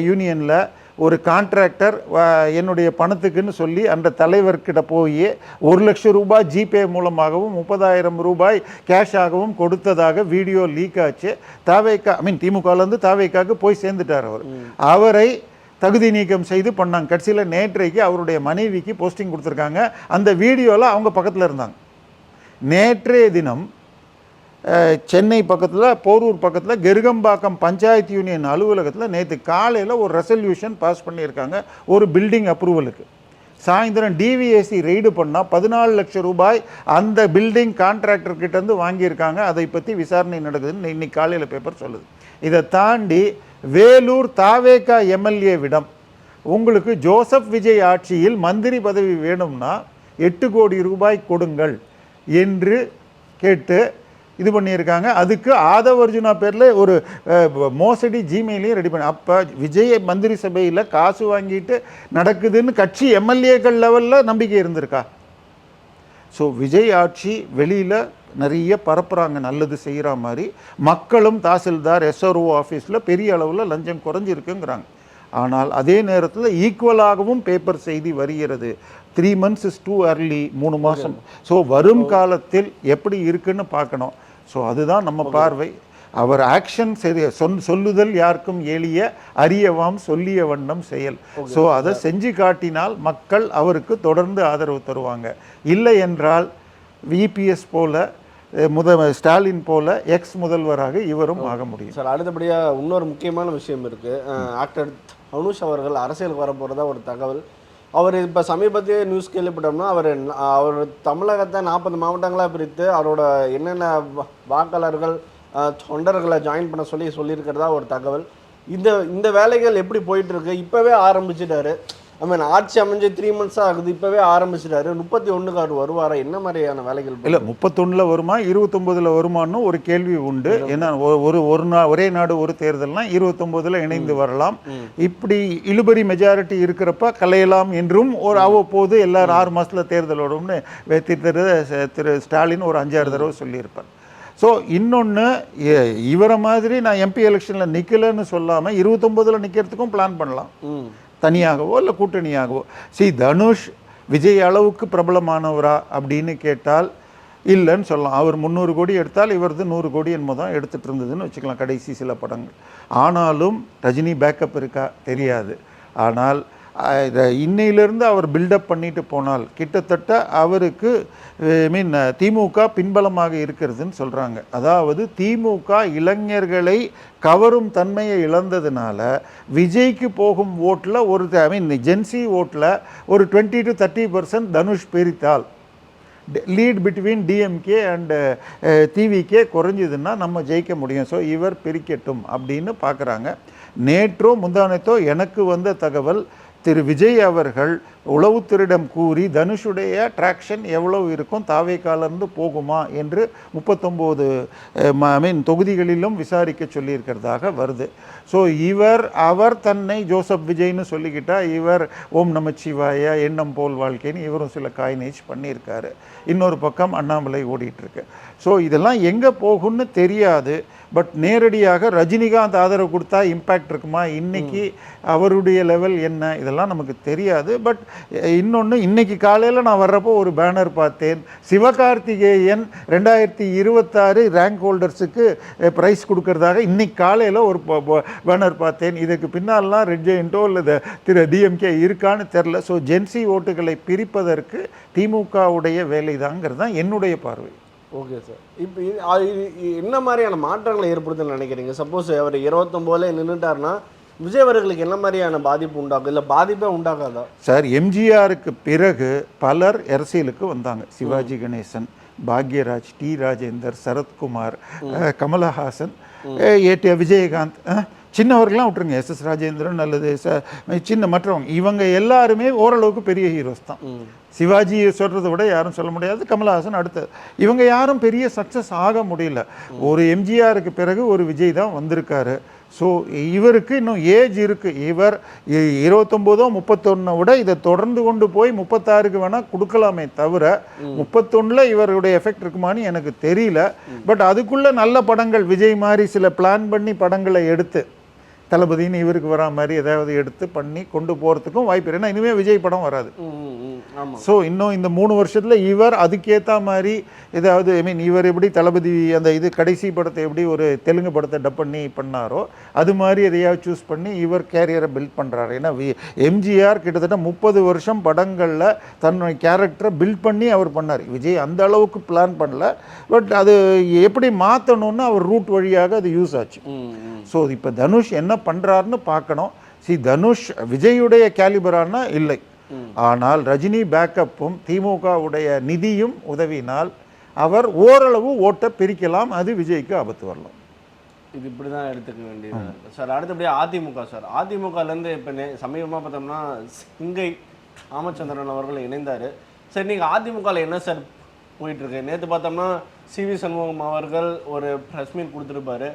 யூனியனில் ஒரு கான்ட்ராக்டர் என்னுடைய பணத்துக்குன்னு சொல்லி அந்த தலைவர்கிட்ட போய் 1 லட்சம் ரூபாய் ஜிபே மூலமாகவும் 30,000 ரூபாய் கேஷாகவும் கொடுத்ததாக வீடியோ லீக் ஆச்சு. தாவேகா ஐ மீன் திமுகலேருந்து தாவேகாவுக்கு போய் சேர்ந்துட்டார் அவர். அவரை தகுதி நீக்கம் செய்து பண்ணாங்க. கடைசியில் நேற்றைக்கு அவருடைய மனைவிக்கு போஸ்டிங் கொடுத்துருக்காங்க. அந்த வீடியோவில் அவங்க பக்கத்தில் இருந்தாங்க. நேற்றைய தினம் சென்னை பக்கத்தில் போரூர் பக்கத்தில் கெருகம்பாக்கம் பஞ்சாயத்து யூனியன் அலுவலகத்தில் நேற்று காலையில் ஒரு ரெசல்யூஷன் பாஸ் பண்ணியிருக்காங்க ஒரு பில்டிங் அப்ரூவலுக்கு. சாயந்தரம் டிவிஎஸ்சி ரெய்டு பண்ணால் 14 லட்சம் ரூபாய் அந்த பில்டிங் கான்ட்ராக்டர்கிட்டேருந்து வாங்கியிருக்காங்க. அதை பற்றி விசாரணை நடக்குதுன்னு இன்னைக்கு காலையில் பேப்பர் சொல்லுது. இதை தாண்டி வேலூர் தாவேகா எம்எல்ஏவிடம் உங்களுக்கு ஜோசப் விஜய் ஆட்சியில் மந்திரி பதவி வேணும்னா 8 கோடி ரூபாய் கொடுங்கள் என்று கேட்டு இது பண்ணியிருக்காங்க. அதுக்கு ஆதவ் அர்ஜுனா பேரில் ஒரு மோசடி ஜிமெயிலையும் ரெடி பண்ணி. அப்போ விஜய் மந்திரி சபையில் காசு வாங்கிட்டு நடக்குதுன்னு கட்சி எம்எல்ஏக்கள் லெவலில் நம்பிக்கை இருந்திருக்கா? ஸோ விஜய் ஆட்சி வெளியில் நிறைய பரப்புகிறாங்க நல்லது செய்கிற மாதிரி. மக்களும் தாசில்தார் எஸ்ஆர்ஓ ஆஃபீஸில் பெரிய அளவில் லஞ்சம் குறைஞ்சிருக்குங்கிறாங்க. ஆனால் அதே நேரத்தில் ஈக்குவலாகவும் பேப்பர் செய்தி வருகிறது. 3 months இஸ் டூ அர்லி, 3 மாதம். ஸோ வரும் காலத்தில் எப்படி இருக்குன்னு பார்க்கணும். ஸோ அதுதான் நம்ம பார்வை. அவர் ஆக்ஷன் சரி சொல்லுதல் யாருக்கும் எளிய அறியவாம் சொல்லிய வண்ணம் செயல். ஸோ அதை செஞ்சு காட்டினால் மக்கள் அவருக்கு தொடர்ந்து ஆதரவு தருவாங்க. இல்லை என்றால் விபிஎஸ் போல ஸ்டாலின் போல எக்ஸ் முதல்வராக இவரும் ஆக முடியும். சார், அடுத்தபடியாக இன்னொரு முக்கியமான விஷயம் இருக்குது. ஆக்டர் அனுஷ் அவர்கள் அரசியலுக்கு வர போகிறதா ஒரு தகவல். அவர் இப்போ சமீபத்திய நியூஸ் கேள்விப்பட்டோம்னா அவர் தமிழகத்தை 40 மாவட்டங்களாக பிரித்து அவரோட என்னென்ன வாக்காளர்கள் தொண்டர்களை ஜாயின் பண்ண சொல்லியிருக்கிறதா ஒரு தகவல். இந்த வேலைகள் எப்படி போயிட்டுருக்கு? இப்போவே ஆரம்பிச்சிட்டாரு. ஐ மீன் ஆட்சி அமைஞ்சு 3 months ஆகுது, இப்போவே ஆரம்பிச்சிட்டாரு. 31க்கு அவர் வருவாரா? என்ன மாதிரியான வேலைகள்? இல்லை 31 வருமா 29 வருமானு ஒரு கேள்வி உண்டு. ஏன்னா ஒரே நாடு ஒரு தேர்தல்னா 29 இணைந்து வரலாம். இப்படி இழுபறி மெஜாரிட்டி இருக்கிறப்ப கலையலாம் என்றும் ஒரு அவ்வப்போது எல்லாரும் 6 மாதத்தில் தேர்தல் வரும்னு திரு ஸ்டாலின் ஒரு 5-6 தடவை சொல்லியிருப்பார். ஸோ இன்னொன்று, இவரை மாதிரி நான் எம்பி எலெக்ஷனில் நிற்கலன்னு சொல்லாமல் 29 நிற்கிறதுக்கும் பிளான் பண்ணலாம், தனியாகவோ இல்லை கூட்டணியாகவோ. தனுஷ் விஜய் அளவுக்கு பிரபலமானவரா அப்படின்னு கேட்டால் இல்லைன்னு சொல்லலாம். அவர் 300 கோடி எடுத்தால் இவரது 100 கோடி என்பதான் எடுத்துகிட்டு இருந்ததுன்னு வச்சுக்கலாம் கடைசி சில படங்கள். ஆனாலும் ரஜினி பேக்கப் இருக்கா தெரியாது. ஆனால் இன்னையிலிருந்து அவர் பில்டப் பண்ணிட்டு போனால் கிட்டத்தட்ட அவருக்கு திமுக பின்பலமாக இருக்கிறதுன்னு சொல்கிறாங்க. அதாவது திமுக இளைஞர்களை கவரும் தன்மையை இழந்ததுனால விஜய்க்கு போகும் ஓட்டில் ஒரு ஜென்சி ஓட்டில் ஒரு 20 to 30% தனுஷ் பிரித்தால் lead between DMK and TVK குறைஞ்சதுன்னா நம்ம ஜெயிக்க முடியும். ஸோ இவர் பிரிக்கட்டும் அப்படின்னு பார்க்குறாங்க. நேற்றோ முந்தானத்தோ எனக்கு வந்த தகவல், திரு விஜய் அவர்கள் உளவுத்துறையிடம் கூறி தனுஷுடைய ட்ராக்ஷன் எவ்வளவு இருக்கும், தாவேக்காலிருந்து போகுமா என்று 39 தொகுதிகளிலும் விசாரிக்க சொல்லியிருக்கிறதாக வருது. ஸோ அவர் தன்னை ஜோசப் விஜய்னு சொல்லிக்கிட்டா இவர் ஓம் நமச்சிவாய எண்ணம் போல் வாழ்க்கைன்னு இவரும் சில காயினேஜ் பண்ணியிருக்காரு. இன்னொரு பக்கம் அண்ணாமலை ஓடிட்டுருக்கு. ஸோ இதெல்லாம் எங்கே போகும்னு தெரியாது. பட் நேரடியாக ரஜினிகாந்த் ஆதரவு கொடுத்தா இம்பேக்ட் இருக்குமா, இன்னைக்கு அவருடைய லெவல் என்ன, இதெல்லாம் நமக்கு தெரியாது. பட் இன்னொன்று, இன்னைக்கு காலையில் நான் வர்றப்போ ஒரு பேனர் பார்த்தேன். சிவகார்த்திகேயன் 2026 ரேங்க் ஹோல்டர்ஸுக்கு ப்ரைஸ் கொடுக்கறதாக இன்னைக்கு காலையில் ஒரு பேனர் பார்த்தேன். இதுக்கு பின்னாலாம் ரெட் ஜெயண்டோ இல்லை திரு டிஎம்கே இருக்கான்னு தெரில. ஸோ ஜென்சி ஓட்டுகளை பிரிப்பதற்கு திமுகவுடைய வேலை தாங்கிறது தான் என்னுடைய பார்வை. ஓகே சார், இப்போ என்ன மாதிரியான மாற்றங்களை ஏற்படுத்துன்னு நினைக்கிறீங்க? சப்போஸ் அவர் 29 நின்றுட்டாருன்னா விஜய் அவர்களுக்கு என்ன மாதிரியான பாதிப்பு உண்டாகும், இல்லை பாதிப்பே உண்டாகாதா? சார், எம்ஜிஆருக்கு பிறகு பலர் அரசியலுக்கு வந்தாங்க. சிவாஜி கணேசன், பாக்யராஜ், டி ராஜேந்தர், சரத்குமார், கமலஹாசன், விஜயகாந்த், சின்னவர்கள்லாம் விட்டுருங்க, எஸ் ராஜேந்திரன் அல்லது சின்ன மற்றவங்க, இவங்க எல்லாருமே ஓரளவுக்கு பெரிய ஹீரோஸ் தான். சிவாஜியை சொல்கிறத விட யாரும் சொல்ல முடியாது. கமலஹாசன் அடுத்தது. இவங்க யாரும் பெரிய சக்ஸஸ் ஆக முடியல. ஒரு எம்ஜிஆருக்கு பிறகு ஒரு விஜய் தான் வந்திருக்காரு. ஸோ இவருக்கு இன்னும் ஏஜ் இருக்குது. இவர் 29 31 விட இதை தொடர்ந்து கொண்டு போய் 36க்கு வேணால் கொடுக்கலாமே தவிர 31 இவருடைய எஃபெக்ட் இருக்குமான்னு எனக்கு தெரியல. பட் அதுக்குள்ளே நல்ல படங்கள் விஜய் மாதிரி சில பிளான் பண்ணி படங்களை எடுத்து தளபதின்னு இவருக்கு வரா மாதிரி ஏதாவது எடுத்து பண்ணி கொண்டு போகிறதுக்கும் வாய்ப்பு. ஏன்னா இனிமேல் விஜய் படம் வராது. ஸோ இன்னும் இந்த 3 வருஷத்தில் இவர் அதுக்கேற்ற மாதிரி ஏதாவது இவர் எப்படி தளபதி அந்த இது கடைசி படத்தை எப்படி ஒரு தெலுங்கு படத்தை டப் பண்ணி பண்ணாரோ அது மாதிரி எதையாவது சூஸ் பண்ணி இவர் கேரியரை பில்ட் பண்ணுறாரு. ஏன்னா எம்ஜிஆர் கிட்டத்தட்ட 30 வருஷம் படங்களில் தன்னுடைய கேரக்டரை பில்ட் பண்ணி அவர் பண்ணார். விஜய் அந்த அளவுக்கு பிளான் பண்ணல. பட் அது எப்படி மாற்றணும்னு அவர் ரூட் வழியாக அது யூஸ் ஆச்சு. ஸோ இப்போ தனுஷ் என்ன பண்ணுறாருன்னு பார்க்கணும். தனுஷ் விஜயுடைய கேலிபரானா இல்லை. ஆனால் ரஜினி பேக்கப்பும் திமுகவுடைய நிதியும் உதவினால் அவர் ஓரளவு ஓட்டை பிரிக்கலாம். அது விஜய்க்கு ஆபத்து வரலாம். இது இப்படி தான் எடுத்துக்க வேண்டியது சார். அடுத்தபடியாக அதிமுக சார். அதிமுகலேருந்து இப்போ சமீபமாக பார்த்தோம்னா சிங்கை ராமச்சந்திரன் அவர்கள் இணைந்தார். சரி, நீங்கள் அதிமுகவில் என்ன சார் போயிட்டுருக்கு? நேற்று பார்த்தோம்னா சிவி சண்முகம் அவர்கள் ஒரு ப்ரெஸ் மீட் கொடுத்துருப்பாரு.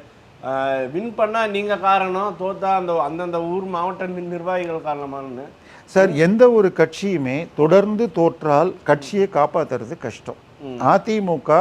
வின் பண்ணால் நீங்கள் காரணம், தோத்தா அந்தந்த ஊர் மாவட்ட நிர்வாகிகள் காரணமானு. சார், எந்த ஒரு கட்சியுமே தொடர்ந்து தோற்றால் கட்சியை காப்பாற்றுறது கஷ்டம். அதிமுக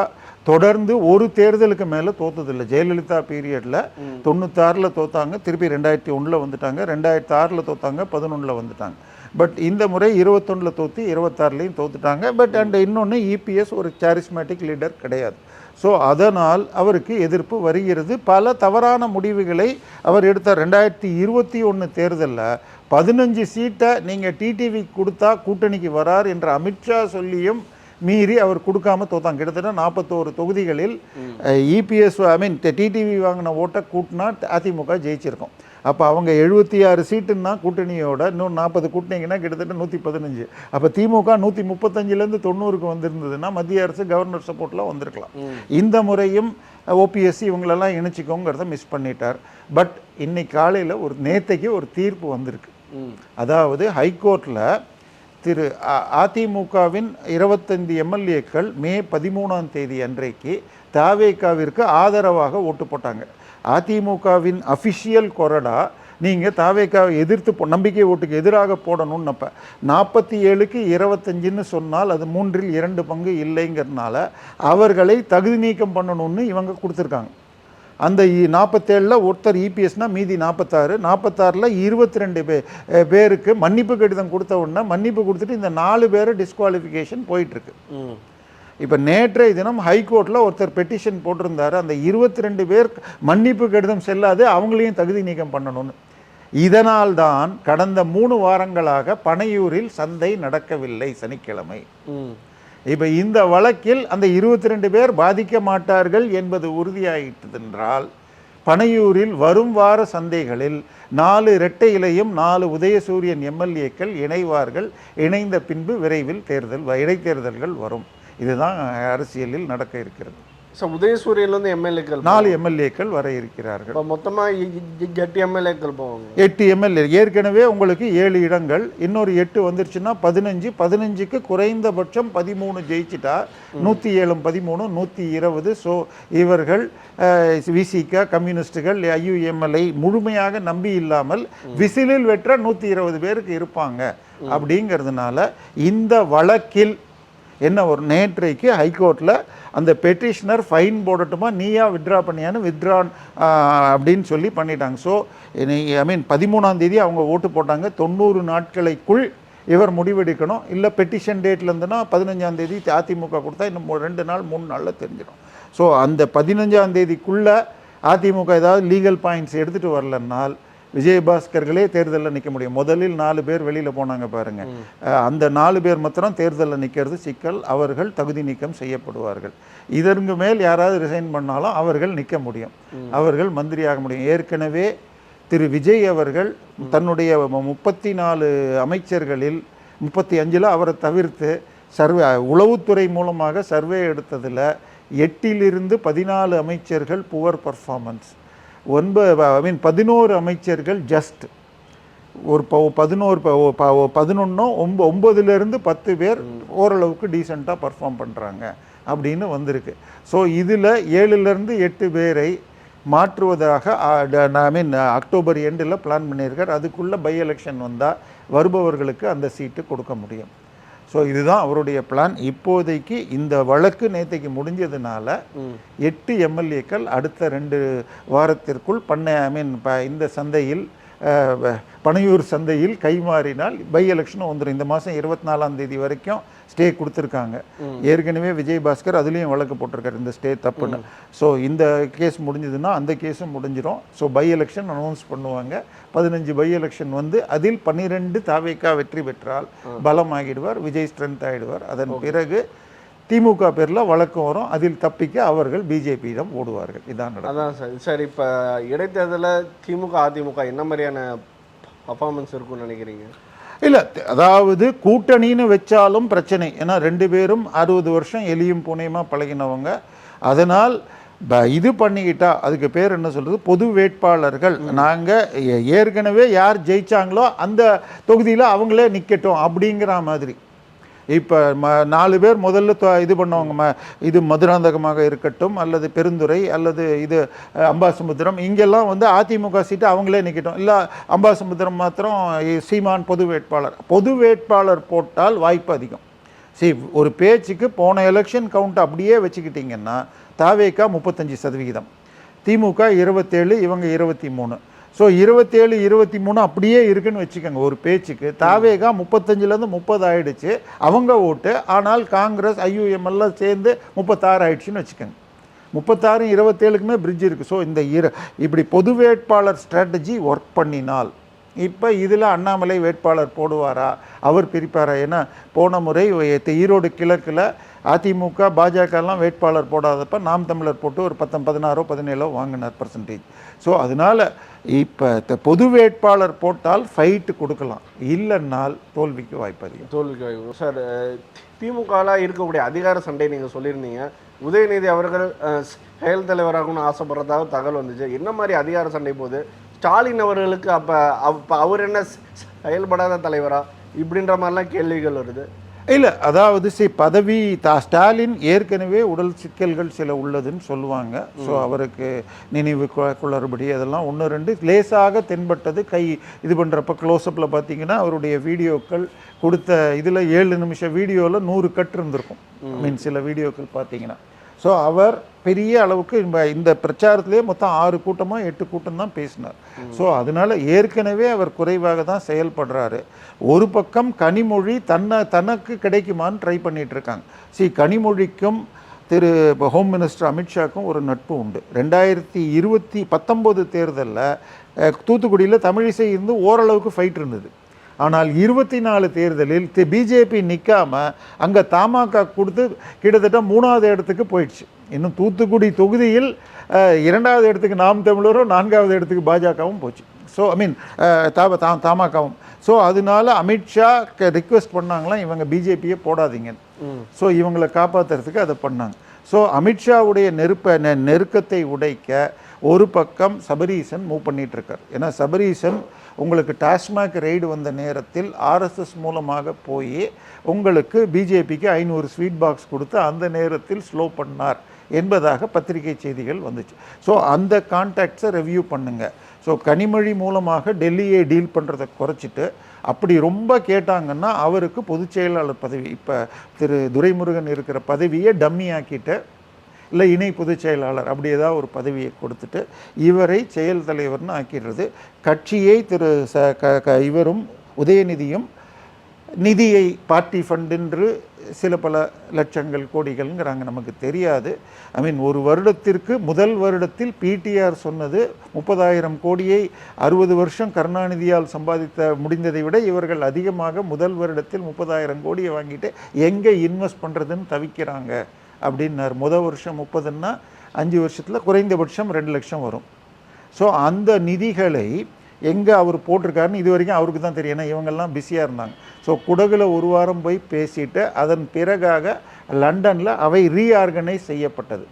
தொடர்ந்து ஒரு தேர்தலுக்கு மேலே தோத்ததில்லை. ஜெயலலிதா பீரியடில் 96 தோத்தாங்க, திருப்பி 2001 வந்துட்டாங்க, 2006 தோத்தாங்க, 11 வந்துட்டாங்க. பட் இந்த முறை 21 தோற்று 26 தோத்துட்டாங்க. பட் அண்ட் இன்னொன்று இபிஎஸ் ஒரு சாரிஸ்மேட்டிக் லீடர் கிடையாது. ஸோ அதனால் அவருக்கு எதிர்ப்பு வருகிறது. பல தவறான முடிவுகளை அவர் எடுத்தார். 2021 தேர்தலில் 15 சீட்டை நீங்கள் டிடிவி கொடுத்தா கூட்டணிக்கு வரார் என்ற அமித்ஷா சொல்லியும் மீறி அவர் கொடுக்காம தோத்தாங்க. கிட்டத்தட்ட 41 தொகுதிகளில் இபிஎஸ் டிடிவி வாங்கின ஓட்டை கூட்டினா அதிமுக ஜெயிச்சிருக்கோம். அப்போ அவங்க 76 சீட்டுன்னா கூட்டணியோட இன்னும் 40 கூட்டணிங்கன்னா கிட்டத்தட்ட 115. அப்போ திமுக 135லேருந்து 90க்கு வந்திருந்ததுன்னா மத்திய அரசு கவர்னர் சப்போர்ட்லாம் வந்திருக்கலாம். இந்த முறையும் ஓபிஎஸ்சி இவங்களெல்லாம் இணைச்சிக்கோங்கிறத மிஸ் பண்ணிட்டார். பட் இன்னைக்கு காலையில் நேற்றைக்கு ஒரு தீர்ப்பு வந்திருக்கு. அதாவது ஹைகோர்ட்டில் அதிமுகவின் 25 எம்எல்ஏக்கள் மே 13ஆம் தேதி அன்றைக்கு தாவேகாவிற்கு ஆதரவாக ஓட்டு போட்டாங்க. அதிமுகவின் அஃபிஷியல் கொறடா நீங்கள் தாவேகாவை எதிர்த்து நம்பிக்கை ஓட்டுக்கு எதிராக போடணும்னு 47க்கு 25ன்னு சொன்னால் அது 3ல் 2 பங்கு இல்லைங்கிறதுனால அவர்களை தகுதி நீக்கம் பண்ணணும்னு இவங்க கொடுத்துருக்காங்க. அந்த 47ல் ஒருத்தர் இபிஎஸ்னா மீதி 46ல் 22 பேருக்கு மன்னிப்பு கடிதம் கொடுத்த உடனே மன்னிப்பு கொடுத்துட்டு இந்த 4 பேரை டிஸ்குவாலிஃபிகேஷன் போயிட்டுருக்கு. இப்போ நேற்றைய தினம் ஹைகோர்ட்டில் ஒருத்தர் பெட்டிஷன் போட்டிருந்தார், அந்த 22 பேர் மன்னிப்பு கடிதம் செல்லாது, அவங்களையும் தகுதி நீக்கம் பண்ணணும்னு. இதனால் தான் கடந்த 3 வாரங்களாக பனையூரில் சந்தை நடக்கவில்லை சனிக்கிழமை. இப்போ இந்த வழக்கில் அந்த 22 பேர் பாதிக்க மாட்டார்கள் என்பது உறுதியாயிட்டதென்றால் பனையூரில் வரும் வார சந்தைகளில் 4 இரட்டை இலையும் 4 உதயசூரியன் எம்எல்ஏக்கள் இணைவார்கள். இணைந்த பின்பு விரைவில் இடைத்தேர்தல்கள் வரும். இதுதான் அரசியலில் நடக்க இருக்கிறது. ஸோ உதயசூரியன்லேருந்து எம்எல்ஏக்கள் 4 எம்எல்ஏக்கள் வர இருக்கிறார்கள். இப்போ மொத்தமாக 8 எம்எல்ஏக்கள் போவாங்க. 8 எம்எல்ஏ ஏற்கனவே உங்களுக்கு 7 இடங்கள், இன்னொரு 8 வந்துருச்சுன்னா 15. 15க்கு குறைந்தபட்சம் 13 ஜெயிச்சிட்டா 107 13 120. ஸோ இவர்கள் விசிக கம்யூனிஸ்டுகள் ஐயுஎம்எல்ஐ முழுமையாக நம்பி இல்லாமல் விசிலில் வெற்ற 120 பேருக்கு இருப்பாங்க. அப்படிங்கிறதுனால இந்த வழக்கில் என்ன ஒரு நேற்றைக்கு ஹைகோர்ட்டில் அந்த பெட்டிஷனர் ஃபைன் போடட்டுமா, நீயா வித்ட்ரா பண்ணியான்னு வித்ட்ரான் அப்படின்னு சொல்லி பண்ணிட்டாங்க. ஸோ 13ஆம் தேதி அவங்க ஓட்டு போட்டாங்க. 90 நாட்களுக்குள் இவர் முடிவெடுக்கணும். இல்லை பெட்டிஷன் டேட்லேருந்துன்னா 15ஆம் தேதி அதிமுக கொடுத்தா இன்னும் 2 நாள் 3 நாளில் தெரிஞ்சிடும். ஸோ அந்த 15ஆம் தேதிக்குள்ளே அதிமுக ஏதாவது லீகல் பாயிண்ட்ஸ் எடுத்துகிட்டு வரலன்னால் விஜயபாஸ்கர்களே தேர்தலில் நிற்க முடியும். முதலில் 4 பேர் வெளியில் போனாங்க பாருங்கள், அந்த 4 பேர் மாத்திரம் தேர்தலில் நிற்கிறது சிக்கல். அவர்கள் தகுதி நீக்கம் செய்யப்படுவார்கள். இதற்கு மேல் யாராவது ரிசைன் பண்ணாலும் அவர்கள் நிற்க முடியும், அவர்கள் மந்திரியாக முடியும். ஏற்கனவே திரு விஜய் அவர்கள் தன்னுடைய 34 அமைச்சர்களில் 35ல் அவரை தவிர்த்து சர்வே உளவுத்துறை மூலமாக சர்வே எடுத்ததில் 8 14 அமைச்சர்கள் புவர் பர்ஃபார்மன்ஸ், 11 அமைச்சர்கள் ஜஸ்ட், ஒரு 11 10 பேர் ஓரளவுக்கு டீசெண்டாக பர்ஃபார்ம் பண்ணுறாங்க அப்படின்னு வந்திருக்கு. ஸோ இதில் 7 8 பேரை மாற்றுவதாக அக்டோபர் எண்டில் பிளான் பண்ணியிருக்கார். அதுக்குள்ளே பை எலெக்ஷன் வந்தால் வருபவர்களுக்கு அந்த சீட்டு கொடுக்க முடியும். ஸோ இதுதான் அவருடைய பிளான். இப்போதைக்கு இந்த வழக்கு நேற்றைக்கு முடிஞ்சதுனால 8 எம்எல்ஏக்கள் அடுத்த 2 வாரத்திற்குள் இந்த சந்தையில் பனையூர் சந்தையில் கைமாறினால் பை எலெக்ஷனும் வந்துடும். இந்த மாதம் 24ஆம் தேதி வரைக்கும் ஸ்டே கொடுத்துருக்காங்க. ஏற்கனவே விஜயபாஸ்கர் அதுலேயும் வழக்கு போட்டிருக்காரு இந்த ஸ்டே தப்புன்னு. ஸோ இந்த கேஸ் முடிஞ்சதுன்னா அந்த கேஸும் முடிஞ்சிடும். ஸோ பை எலெக்ஷன் அனௌன்ஸ் பண்ணுவாங்க. 15 பை எலெக்ஷன் வந்து அதில் 12 தாவேக்கா வெற்றி பெற்றால் பலமாகிடுவார், விஜய் ஸ்ட்ரென்த் ஆகிடுவார். அதன் பிறகு திமுக பேரில் வழக்கு வரும். அதில் தப்பிக்க அவர்கள் பிஜேபியிடம் ஓடுவார்கள். இதான் நடக்கும். அதான் சார். சார் இப்போ இடைத்தேர்தலில் திமுக அதிமுக என்ன மாதிரியான பர்ஃபார்மன்ஸ் இருக்குன்னு நினைக்கிறீங்க? இல்லை, அதாவது கூட்டணின்னு வச்சாலும் பிரச்சனை. ஏன்னா 2 பேரும் 60 வருஷம் எலியும் பூனையுமா பழகினவங்க. அதனால் இது பண்ணிக்கிட்டா அதுக்கு பேர் என்ன சொல்கிறது, பொது வேட்பாளர்கள். நாங்கள் ஏற்கனவே யார் ஜெயிச்சாங்களோ அந்த தொகுதியில் அவங்களே நிற்கட்டும் அப்படிங்கிற மாதிரி. இப்போ 4 பேர் முதல்ல இது பண்ணவங்க, இது மதுராந்தகமாக இருக்கட்டும் அல்லது பெருந்துறை அல்லது இது அம்பாசமுத்திரம், இங்கெல்லாம் வந்து அதிமுக சீட்டு அவங்களே நிற்கட்டும். இல்லை அம்பாசமுத்திரம் மாத்திரம் சீமான் பொது வேட்பாளர் போட்டால் வாய்ப்பு அதிகம். ஒரு பேச்சுக்கு போன எலெக்ஷன் கவுண்ட் அப்படியே வச்சுக்கிட்டிங்கன்னா தாவேக்கா 35%, திமுக 27, இவங்க 23. ஸோ 27 23 அப்படியே இருக்குன்னு வச்சுக்கோங்க ஒரு பேச்சுக்கு. தாவேகா 35லேருந்து 30 ஆயிடுச்சு அவங்க ஓட்டு. ஆனால் காங்கிரஸ் ஐயுஎம் எல்லாம் சேர்ந்து 36 ஆயிடுச்சுன்னு வச்சுக்கோங்க. 36 27க்குமே பிரிட்ஜ் இருக்குது. ஸோ இந்த இப்படி பொது வேட்பாளர் ஸ்ட்ராட்டஜி ஒர்க் பண்ணினால் இப்போ இதில் அண்ணாமலை வேட்பாளர் போடுவாரா, அவர் பிரிப்பாரா? ஏன்னா போன முறை ஈரோடு கிழக்கில் அதிமுக பாஜகலாம் வேட்பாளர் போடாதப்ப நாம் தமிழர் போட்டு ஒரு 16 17 வாங்கினார் பர்சன்டேஜ். ஸோ அதனால் இப்போ பொது வேட்பாளர் போட்டால் ஃபைட்டு கொடுக்கலாம், இல்லைன்னால் தோல்விக்கு வாய்ப்பு அதிகம். தோல்விக்கு வாய்ப்பு. சார், திமுகவில் இருக்கக்கூடிய அதிகார சண்டை நீங்கள் சொல்லியிருந்தீங்க. உதயநிதி அவர்கள் செயல் தலைவராகணும்னு ஆசைப்படுறதாக தகவல் வந்துச்சு. என்ன மாதிரி அதிகார சண்டை போது? ஸ்டாலின் அவர்களுக்கு அப்போ அவர் என்ன செயல்படாத தலைவரா இப்படின்ற மாதிரிலாம் கேள்விகள் வருது. இல்லை, அதாவது பதவி ஸ்டாலின் ஏற்கனவே உடல் சிக்கல்கள் சில உள்ளதுன்னு சொல்லுவாங்க. ஸோ அவருக்கு நினைவு குளறுபடி அதெல்லாம் 1 2 லேசாக தென்பட்டது. கை இது பண்ணுறப்ப க்ளோஸ்அப்பில் பார்த்தீங்கன்னா அவருடைய வீடியோக்கள் கொடுத்த இதில் 7 நிமிஷ வீடியோவில் 100 கட் இருந்திருக்கும். சில வீடியோக்கள் பார்த்தீங்கன்னா. ஸோ அவர் பெரிய அளவுக்கு இந்த பிரச்சாரத்திலே மொத்தம் 6 கூட்டமோ 8 கூட்டம் தான் பேசினார். ஸோ அதனால ஏற்கனவே அவர் குறைவாக தான் செயல்படுறாரு. ஒரு பக்கம் கனிமொழி தனக்கு கிடைக்குமான்னு ட்ரை பண்ணிட்டு இருக்காங்க. கனிமொழிக்கும் திரு ஹோம் மினிஸ்டர் அமித்ஷாக்கும் ஒரு நட்பு உண்டு. 2019 தேர்தலில் தூத்துக்குடியில் தமிழிசை இருந்து ஓரளவுக்கு ஃபைட் இருந்தது. ஆனால் 24 தேர்தலில் பிஜேபி நிற்காமல் அங்கே தமாக கொடுத்து கிட்டத்தட்ட 3வது இடத்துக்கு போயிடுச்சு. இன்னும் தூத்துக்குடி தொகுதியில் 2வது இடத்துக்கு நாம் தமிழரும் 4வது இடத்துக்கு பாஜகவும் போச்சு. ஸோ தமாகவும். ஸோ அதனால அமித்ஷா ரிக்வெஸ்ட் பண்ணாங்களாம், இவங்க பிஜேபியே போடாதீங்க. ஸோ இவங்களை காப்பாற்றுறதுக்கு அதை பண்ணாங்க. ஸோ அமித்ஷாவுடைய நெருக்கத்தை உடைக்க ஒரு பக்கம் சபரீசன் மூவ் பண்ணிகிட்டு இருக்கார். ஏன்னா சபரீசன் உங்களுக்கு டாஸ்மாக் ரெய்டு வந்த நேரத்தில் ஆர்எஸ்எஸ் மூலமாக போய் உங்களுக்கு பிஜேபிக்கு 500 ஸ்வீட் பாக்ஸ் கொடுத்து அந்த நேரத்தில் ஸ்லோ பண்ணார் என்பதாக பத்திரிகை செய்திகள் வந்துச்சு. ஸோ அந்த கான்டாக்ட்ஸை ரெவ்யூ பண்ணுங்கள். ஸோ கனிமொழி மூலமாக டெல்லியை டீல் பண்ணுறதை குறைச்சிட்டு அப்படி ரொம்ப கேட்டாங்கன்னா அவருக்கு பொதுச் செயலாளர் பதவி, இப்போ திரு துரைமுருகன் இருக்கிற பதவியை டம்மி ஆக்கிட்டு இல்லை இணை பொதுச் செயலாளர் அப்படி ஏதாவது ஒரு பதவியை கொடுத்துட்டு இவரை செயல் தலைவர்னு ஆக்கிடுறது. கட்சியை திரு இவரும் உதயநிதியும் நிதியை பார்ட்டி ஃபண்டென்று சில பல லட்சங்கள் கோடிகள்ங்கிறாங்க, நமக்கு தெரியாது. ஒரு வருடத்திற்கு முதல் வருடத்தில் பிடிஆர் சொன்னது 30,000 கோடியை 60 வருஷம் கருணாநிதியால் முடிந்ததை விட இவர்கள் அதிகமாக முதல் வருடத்தில் 30,000 கோடியை வாங்கிட்டு எங்கே இன்வெஸ்ட் பண்ணுறதுன்னு தவிக்கிறாங்க அப்படின்னார். முதல் வருஷம் 30ன்னா 5 வருஷத்தில் குறைந்தபட்சம் 2 லட்சம் வரும். ஸோ அந்த நிதிகளை எங்கே அவர் போட்டிருக்காருன்னு இது வரைக்கும் அவருக்கு தான் தெரியும். ஏன்னா இவங்கெல்லாம் பிஸியாக இருந்தாங்க. ஸோ குடகுல ஒரு வாரம் போய் பேசிட்டு அதன் பிறகாக லண்டனில் அவை ரீஆர்கனைஸ் செய்யப்பட்டது.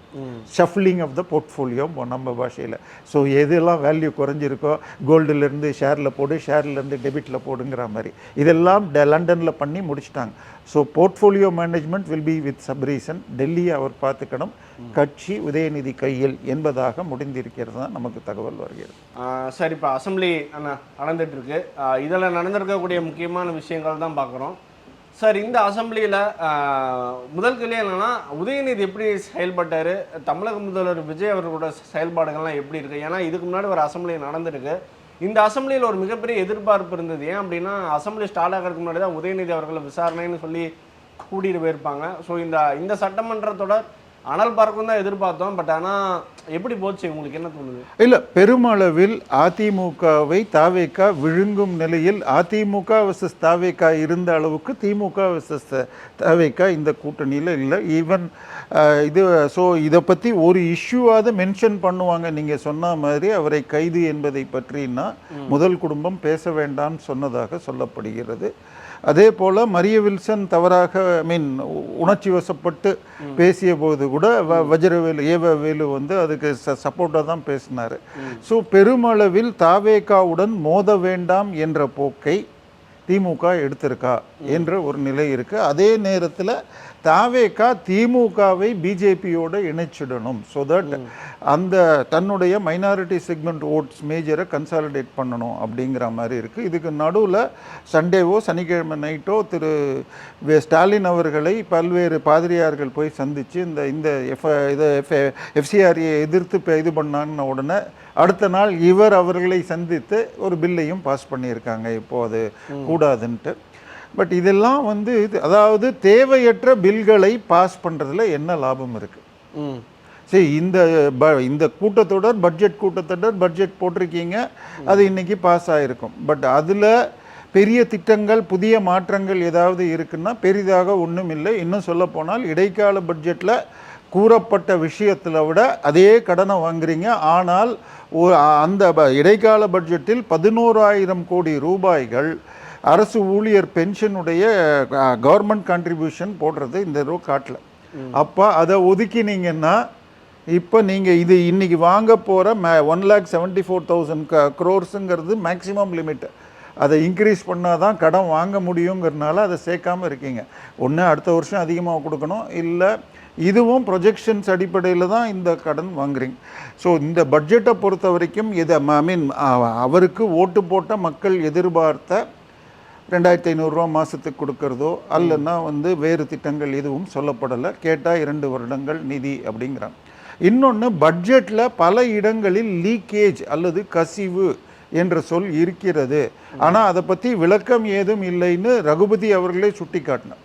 ஷஃப்லிங் ஆஃப் த போர்ட்ஃபோலியோ நம்ம பாஷையில். ஸோ எதெல்லாம் வேல்யூ குறைஞ்சிருக்கோ கோல்டுலேருந்து ஷேரில் போடு, ஷேர்லேருந்து டெபிட்டில் போடுங்கிற மாதிரி இதெல்லாம் லண்டனில் பண்ணி முடிச்சிட்டாங்க. So portfolio management will be with Sabareesan. டெல்லியை அவர் பார்த்துக்கணும், கட்சி உதயநிதி கையில் என்பதாக முடிந்திருக்கிறது தான் நமக்கு தகவல் வருகிறது. சார், இப்போ அசம்பிளி நடந்துட்டு இருக்கு. இதில் நடந்திருக்கக்கூடிய முக்கியமான விஷயங்கள் தான் பார்க்குறோம். சார், இந்த அசம்பிளியில் முதல் கேள்வி என்னன்னா, உதயநிதி எப்படி செயல்பட்டார், தமிழக முதல்வர் விஜய் அவர்களோட செயல்பாடுகள்லாம் எப்படி இருக்குது? ஏன்னா இதுக்கு முன்னாடி ஒரு அசம்பிளி நடந்திருக்கு. இந்த அசம்பிளியில் ஒரு மிகப்பெரிய எதிர்பார்ப்பு இருந்தது. ஏன் அப்படின்னா அசம்பிளி ஸ்டார்ட் ஆகிறதுக்கு முன்னாடி தான் உதயநிதி அவர்களை விசாரணைன்னு சொல்லி கூட்டிகிட்டு போயிருப்பாங்க. ஸோ இந்த சட்டமன்றத்தோட அனல் பறக்கும் தான் எதிர்பார்த்தோம். பட் ஆனால் எப்படி போச்சு, உங்களுக்கு என்ன தோணுது? இல்லை, பெருமளவில் அதிமுகவை தாவேகா விழுங்கும் நிலையில் அதிமுக வெர்சஸ் தாவேகா இருந்த அளவுக்கு திமுக வெர்சஸ் தாவேகா இந்த கூட்டணியில் இல்லை. ஈவன் ஸோ இதை பற்றி ஒரு இஷ்யூவாவது மென்ஷன் பண்ணுவாங்க. நீங்கள் சொன்ன மாதிரி அவரை கைது என்பதை பற்றினா முதல் குடும்பம் பேச வேண்டாம்னு சொன்னதாக சொல்லப்படுகிறது. அதே போல் மரிய வில்சன் தவறாக உணர்ச்சி வசப்பட்டு பேசிய போது கூட வஜ்ரவேலு ஏவவேலு அதுக்கு சப்போர்ட்டாக தான் பேசினார். ஸோ பெருமளவில் தாவேகாவுடன் மோத வேண்டாம் என்ற போக்கை திமுக எடுத்திருக்கா என்ற ஒரு நிலை இருக்குது. அதே நேரத்தில் தாவேகா திமுகவை பிஜேபியோடு இணைச்சிடணும். ஸோ தட் அந்த தன்னுடைய மைனாரிட்டி செக்மெண்ட் ஓட்ஸ் மேஜரை கன்சாலிடேட் பண்ணணும் அப்படிங்கிற மாதிரி இருக்குது. இதுக்கு நடுவில் சண்டேவோ சனிக்கிழமை நைட்டோ திரு ஸ்டாலின் அவர்களை பல்வேறு பாதிரியார்கள் போய் சந்தித்து இந்த எஃப்சிஆரியை எதிர்த்து இது பண்ணான்னு உடனே அடுத்த நாள் இவர் அவர்களை சந்தித்து ஒரு பில்லையும் பாஸ் பண்ணியிருக்காங்க. இப்போ அது கூடாதுன்ட்டு. பட் இதெல்லாம் அதாவது தேவையற்ற பில்களை பாஸ் பண்ணுறதுல என்ன லாபம் இருக்குது? சரி, இந்த கூட்டத்தொடர் பட்ஜெட் போட்டிருக்கீங்க, அது இன்னைக்கு பாஸ் ஆகிருக்கும். பட் அதில் பெரிய திட்டங்கள் புதிய மாற்றங்கள் ஏதாவது இருக்குன்னா பெரிதாக ஒன்றும் இல்லை. இன்னும் சொல்லப்போனால் இடைக்கால பட்ஜெட்டில் கூறப்பட்ட விஷயத்தில் விட அதே கடனை வாங்குறீங்க. ஆனால் அந்த இடைக்கால பட்ஜெட்டில் 11,000 கோடி ரூபாய்கள் அரசு ஊழியர் பென்ஷனுடைய கவர்மெண்ட் கான்ட்ரிபியூஷன் போடுறது இந்த ரூ காட்டல. அப்போ அதை ஒதுக்கினீங்கன்னா இப்போ நீங்கள் இன்னைக்கு வாங்க போகிற 1,74,000 crores மேக்ஸிமம் லிமிட். அதை இன்க்ரீஸ் பண்ணால் தான் கடன் வாங்க முடியுங்கிறதுனால அதை சேர்க்காமல் இருக்கீங்க. ஒன்று அடுத்த வருஷம் அதிகமாக கொடுக்கணும், இல்லை இதுவும் ப்ரொஜெக்ஷன்ஸ் அடிப்படையில் தான் இந்த கடன் வாங்குறீங்க. ஸோ இந்த பட்ஜெட்டை பொறுத்த வரைக்கும் அவருக்கு ஓட்டு போட்ட மக்கள் எதிர்பார்த்த 2,500 மாதத்துக்கு கொடுக்கறதோ அல்லன்னா வேறு திட்டங்கள் எதுவும் சொல்லப்படலை. கேட்டால் 2 வருடங்கள் நிதி அப்படிங்கிறாங்க. இன்னொன்று, பட்ஜெட்டில் பல இடங்களில் லீக்கேஜ் அல்லது கசிவு என்ற சொல் இருக்கிறது. ஆனால் அதை பற்றி விளக்கம் ஏதும் இல்லைன்னு ரகுபதி அவர்களே சுட்டி காட்டினார்.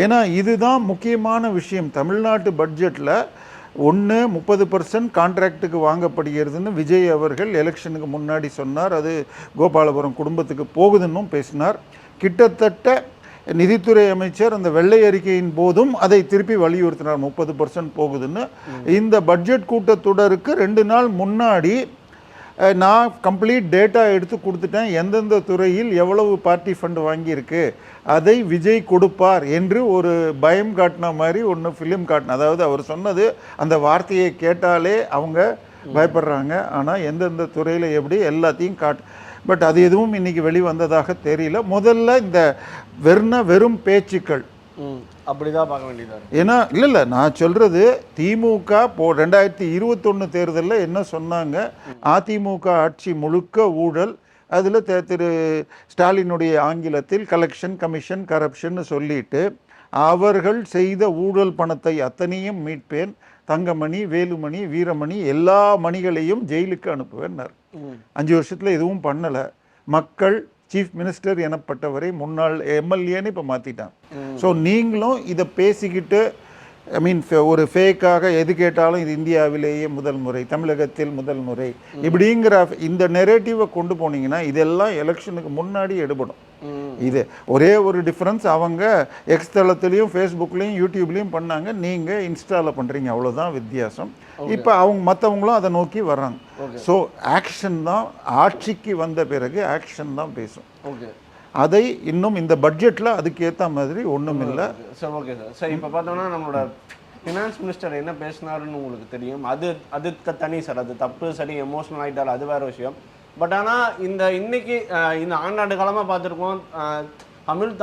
ஏன்னா இதுதான் முக்கியமான விஷயம். தமிழ்நாட்டு பட்ஜெட்டில் 30% கான்ட்ராக்டுக்கு வாங்கப்படுகிறதுன்னு விஜய் அவர்கள் எலெக்ஷனுக்கு முன்னாடி சொன்னார். அது கோபாலபுரம் குடும்பத்துக்கு போகுதுன்னும் பேசினார். கிட்டத்தட்ட நிதித்துறை அமைச்சர் அந்த வெள்ளை அறிக்கையின் போதும் அதை திருப்பி வலியுறுத்தினார், 30% போகுதுன்னு. இந்த பட்ஜெட் கூட்டத்தொடருக்கு 2 நாள் முன்னாடி நான் கம்ப்ளீட் டேட்டா எடுத்து கொடுத்துட்டேன், எந்தெந்த துறையில் எவ்வளவு பார்ட்டி ஃபண்ட் வாங்கியிருக்கு அதை விஜய் கொடுப்பார் என்று ஒரு பயம் காட்டின மாதிரி ஒன்று ஃபிலிம் காட்டின. அதாவது அவர் சொன்னது அந்த வார்த்தையை கேட்டாலே அவங்க பயப்படுறாங்க. ஆனால் எந்தெந்த துறையில் எப்படி எல்லாத்தையும் பட் அது எதுவும் இன்னைக்கு வெளிவந்ததாக தெரியல. முதல்ல இந்த வெறும் பேச்சுக்கள் அப்படிதான் பார்க்க வேண்டியது. ஏன்னா இல்லை நான் சொல்கிறது, திமுக 2021 தேர்தலில் என்ன சொன்னாங்க, அதிமுக ஆட்சி முழுக்க ஊழல், அதில் திரு ஸ்டாலினுடைய ஆங்கிலத்தில் கலெக்ஷன் கமிஷன் கரப்ஷன் சொல்லிட்டு அவர்கள் செய்த ஊழல் பணத்தை அத்தனையும் மீட்பேன், தங்கமணி வேலுமணி வீரமணி எல்லா மணிகளையும் ஜெயிலுக்கு அனுப்புவேன்னார். 5 வருஷத்தில் எதுவும் பண்ணலை. மக்கள் சீஃப் மினிஸ்டர் எனப்பட்டவரை முன்னாள் எம்எல்ஏன்னு இப்போ மாற்றிட்டான். ஸோ நீங்களும் இதை பேசிக்கிட்டு ஒரு ஃபேக்காக எது கேட்டாலும் இது இந்தியாவிலேயே முதல் முறை, தமிழகத்தில் முதல் முறை இப்படிங்கிற இந்த நெரேட்டிவை கொண்டு போனீங்கன்னா இதெல்லாம் எலெக்ஷனுக்கு முன்னாடி எடுபடும். இது ஒரே ஒரு டிஃப்ரென்ஸ், அவங்க எக்ஸ் தளத்துலேயும் ஃபேஸ்புக்லேயும் யூடியூப்லேயும் பண்ணாங்க, நீங்கள் இன்ஸ்டாவில் பண்ணுறீங்க, அவ்வளோதான் வித்தியாசம். இப்போ அவங்க மற்றவங்களும் அதை நோக்கி வர்றாங்க. ஸோ ஆக்ஷன் தான், ஆட்சிக்கு வந்த பிறகு ஆக்ஷன் தான் பேசும். ஓகே, அதை இன்னும் இந்த பட்ஜெட்டில் அதுக்கேற்ற மாதிரி ஒன்றும் இல்லை சார். Okay sir. சார் இப்போ பார்த்தோம்னா நம்மளோட ஃபினான்ஸ் மினிஸ்டர் என்ன பேசினாருன்னு உங்களுக்கு தெரியும். அது தனி சார், அது தப்பு, சரி, எமோஷனல் ஆகிட்டால் அது வேறு விஷயம். பட் ஆனால் இன்னைக்கு இந்த ஆண்டாண்டு காலமாக பார்த்துருக்கோம்,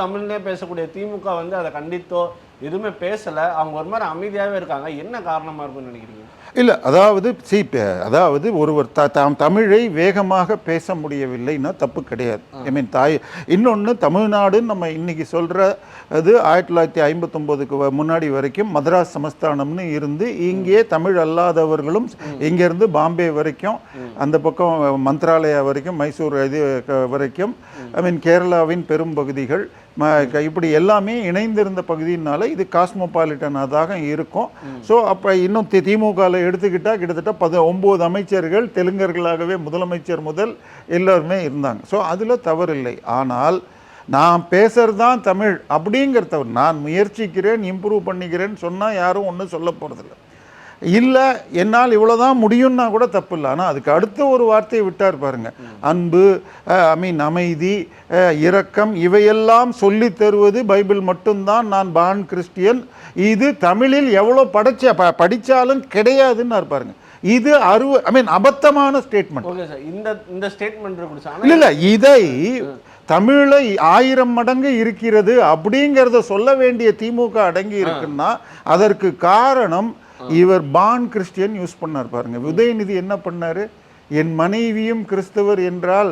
தமிழ்லேயே பேசக்கூடிய திமுக வந்து அதை கண்டித்தோ எதுவுமே பேசலை. அவங்க ஒரு மாதிரி அமைதியாகவே இருக்காங்க. என்ன காரணமாக இருக்குன்னு நினைக்கிறீங்க? இல்லை, அதாவது ஒருவர் தமிழை வேகமாக பேச முடியவில்லைன்னா தப்பு கிடையாது. ஐ மீன் இன்னொன்று, தமிழ்நாடுன்னு நம்ம இன்னைக்கு சொல்கிற அது 1959க்கு முன்னாடி வரைக்கும் மதராஸ் சமஸ்தானம்னு இருந்து இங்கே தமிழ் அல்லாதவர்களும் இங்கேருந்து பாம்பே வரைக்கும், அந்த பக்கம் மந்த்ராலயா வரைக்கும், மைசூர் இது வரைக்கும், ஐ மீன் கேரளாவின் பெரும் பகுதிகள், இப்படி எல்லாமே இணைந்திருந்த பகுதியினால இது காஸ்மோபாலிட்டனாக இருக்கும். ஸோ அப்போ இன்னும் திமுகவில் எடுத்துக்கிட்டால் கிட்டத்தட்ட 19 அமைச்சர்கள் தெலுங்கர்களாகவே முதலமைச்சர் முதல் எல்லாருமே இருந்தாங்க. ஸோ அதில் தவறில்லை. ஆனால் நான் பேசுறது தான் தமிழ் அப்படிங்கிற தவறு. நான் முயற்சிக்கிறேன், இம்ப்ரூவ் பண்ணிக்கிறேன்னு சொன்னால் யாரும் ஒன்றும் சொல்ல போகிறதில்ல. இல்லை, என்னால் இவ்வளோதான் முடியும்னா கூட தப்பு இல்லை. ஆனால் அதுக்கு அடுத்த ஒரு வார்த்தையை விட்டார் பாருங்க, அன்பு, அமைதி, இரக்கம், இவையெல்லாம் சொல்லி தருவது பைபிள் மட்டும்தான். நான் பான் கிறிஸ்டியன், இது தமிழில் எவ்வளோ படித்தாலும் கிடையாதுன்னு பாருங்க. இது அபத்தமான ஸ்டேட்மெண்ட். இந்த ஸ்டேட்மெண்ட் இல்லை, இதை தமிழை 1000 மடங்கு இருக்கிறது அப்படிங்கிறத சொல்ல வேண்டிய திமுக அடங்கி இருக்குன்னா அதற்கு காரணம் இவர் பான் கிறிஸ்டியன் யூஸ் பண்ணார் பாருங்க. உதயநிதி என்ன பண்ணாரு, என் மனைவியும் கிறிஸ்தவர் என்றால்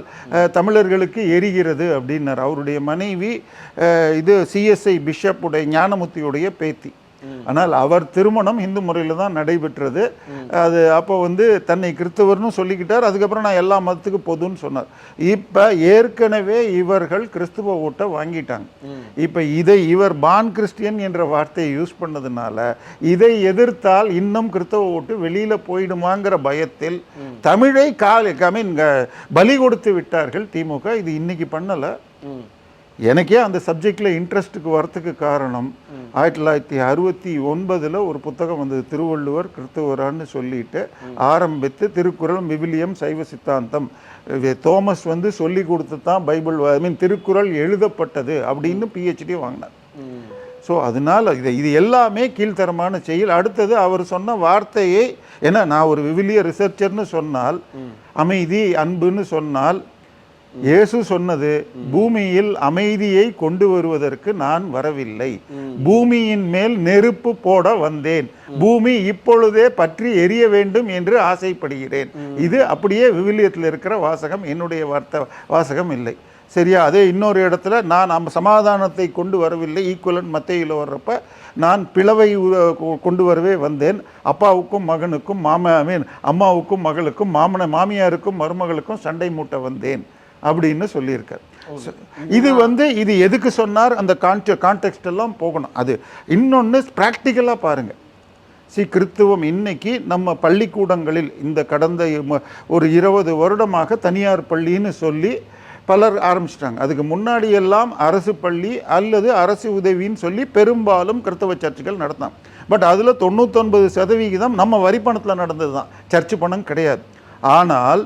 தமிழர்களுக்கு எரிகிறது அப்படின்னார். அவருடைய மனைவி இது சிஎஸ்ஐ பிஷப் உடைய ஞானமுத்தியுடைய பேத்தி. ஆனால் அவர் திருமணம் இந்து முறையில் தான் நடைபெற்றது. அது அப்போ தன்னை கிறிஸ்தவர்னு சொல்லிக்கிட்டார். அதுக்கப்புறம் நான் எல்லா மதத்துக்கும் பொதுன்னு சொன்னார். இப்போ ஏற்கனவே இவர்கள் கிறிஸ்துவ ஓட்டை வாங்கிட்டாங்க. இப்போ இவர் பான் கிறிஸ்டியன் என்ற வார்த்தையை யூஸ் பண்ணதுனால இதை எதிர்த்தால் இன்னும் கிறிஸ்தவ ஓட்டு வெளியில் போயிடுமாங்கிற பயத்தில் தமிழை பலி கொடுத்து விட்டார்கள் திமுக. இது இன்னைக்கு பண்ணலை. எனக்கே அந்த சப்ஜெக்டில் இன்ட்ரெஸ்ட்டுக்கு வரத்துக்கு காரணம் 1969 ஒரு புத்தகம் வந்தது, திருவள்ளுவர் கிறிஸ்துவரான்னு சொல்லிட்டு ஆரம்பித்து திருக்குறள், விவிலியம், சைவ சித்தாந்தம், தோமஸ் சொல்லி கொடுத்து தான் பைபிள் திருக்குறள் எழுதப்பட்டது அப்படின்னு PhD வாங்கினார். ஸோ அதனால் இது எல்லாமே கீழ்த்தரமான செயல். அடுத்தது அவர் சொன்ன வார்த்தையை, ஏன்னா நான் ஒரு விவிலிய ரிசர்ச்சர்னு சொன்னால், அமைதி, அன்புன்னு சொன்னால், இயேசு சொன்னது பூமியில் அமைதியை கொண்டு வருவதற்கு நான் வரவில்லை, பூமியின் மேல் நெருப்பு போட வந்தேன், பூமி இப்பொழுதே பற்றி எரிய வேண்டும் என்று ஆசைப்படுகிறேன். இது அப்படியே விவிலியத்தில் இருக்கிற வாசகம், என்னுடைய வாசகம் இல்லை. சரியா? அதே இன்னொரு இடத்துல நான் சமாதானத்தை கொண்டு வரவில்லை, ஈக்குவலன் மத்தேயுல வர்றப்ப நான் பிளவை கொண்டு வரவே வந்தேன், அப்பாவுக்கும் மகனுக்கும் அம்மாவுக்கும் மகளுக்கும் மாமியாருக்கும் மருமகளுக்கும் சண்டை மூட்ட வந்தேன் அப்படின்னு சொல்லியிருக்கார். இது எதுக்கு சொன்னார், அந்த கான்டெக்ஸ்ட் எல்லாம் போகணும். அது இன்னொன்று ப்ராக்டிக்கலாக பாருங்க. கிறிஸ்துவம் இன்னைக்கு நம்ம பள்ளிக்கூடங்களில் இந்த கடந்த ஒரு 20 வருடமாக தனியார் பள்ளின்னு சொல்லி பலர் ஆரம்பிச்சிட்டாங்க. அதுக்கு முன்னாடி எல்லாம் அரசு பள்ளி அல்லது அரசு உதவின்னு சொல்லி பெரும்பாலும் கிறிஸ்தவ சர்ச்சுகள் நடத்தான். பட் அதில் 99% நம்ம வரி பணத்தில் நடந்தது தான், சர்ச்சு பணம் கிடையாது. ஆனால்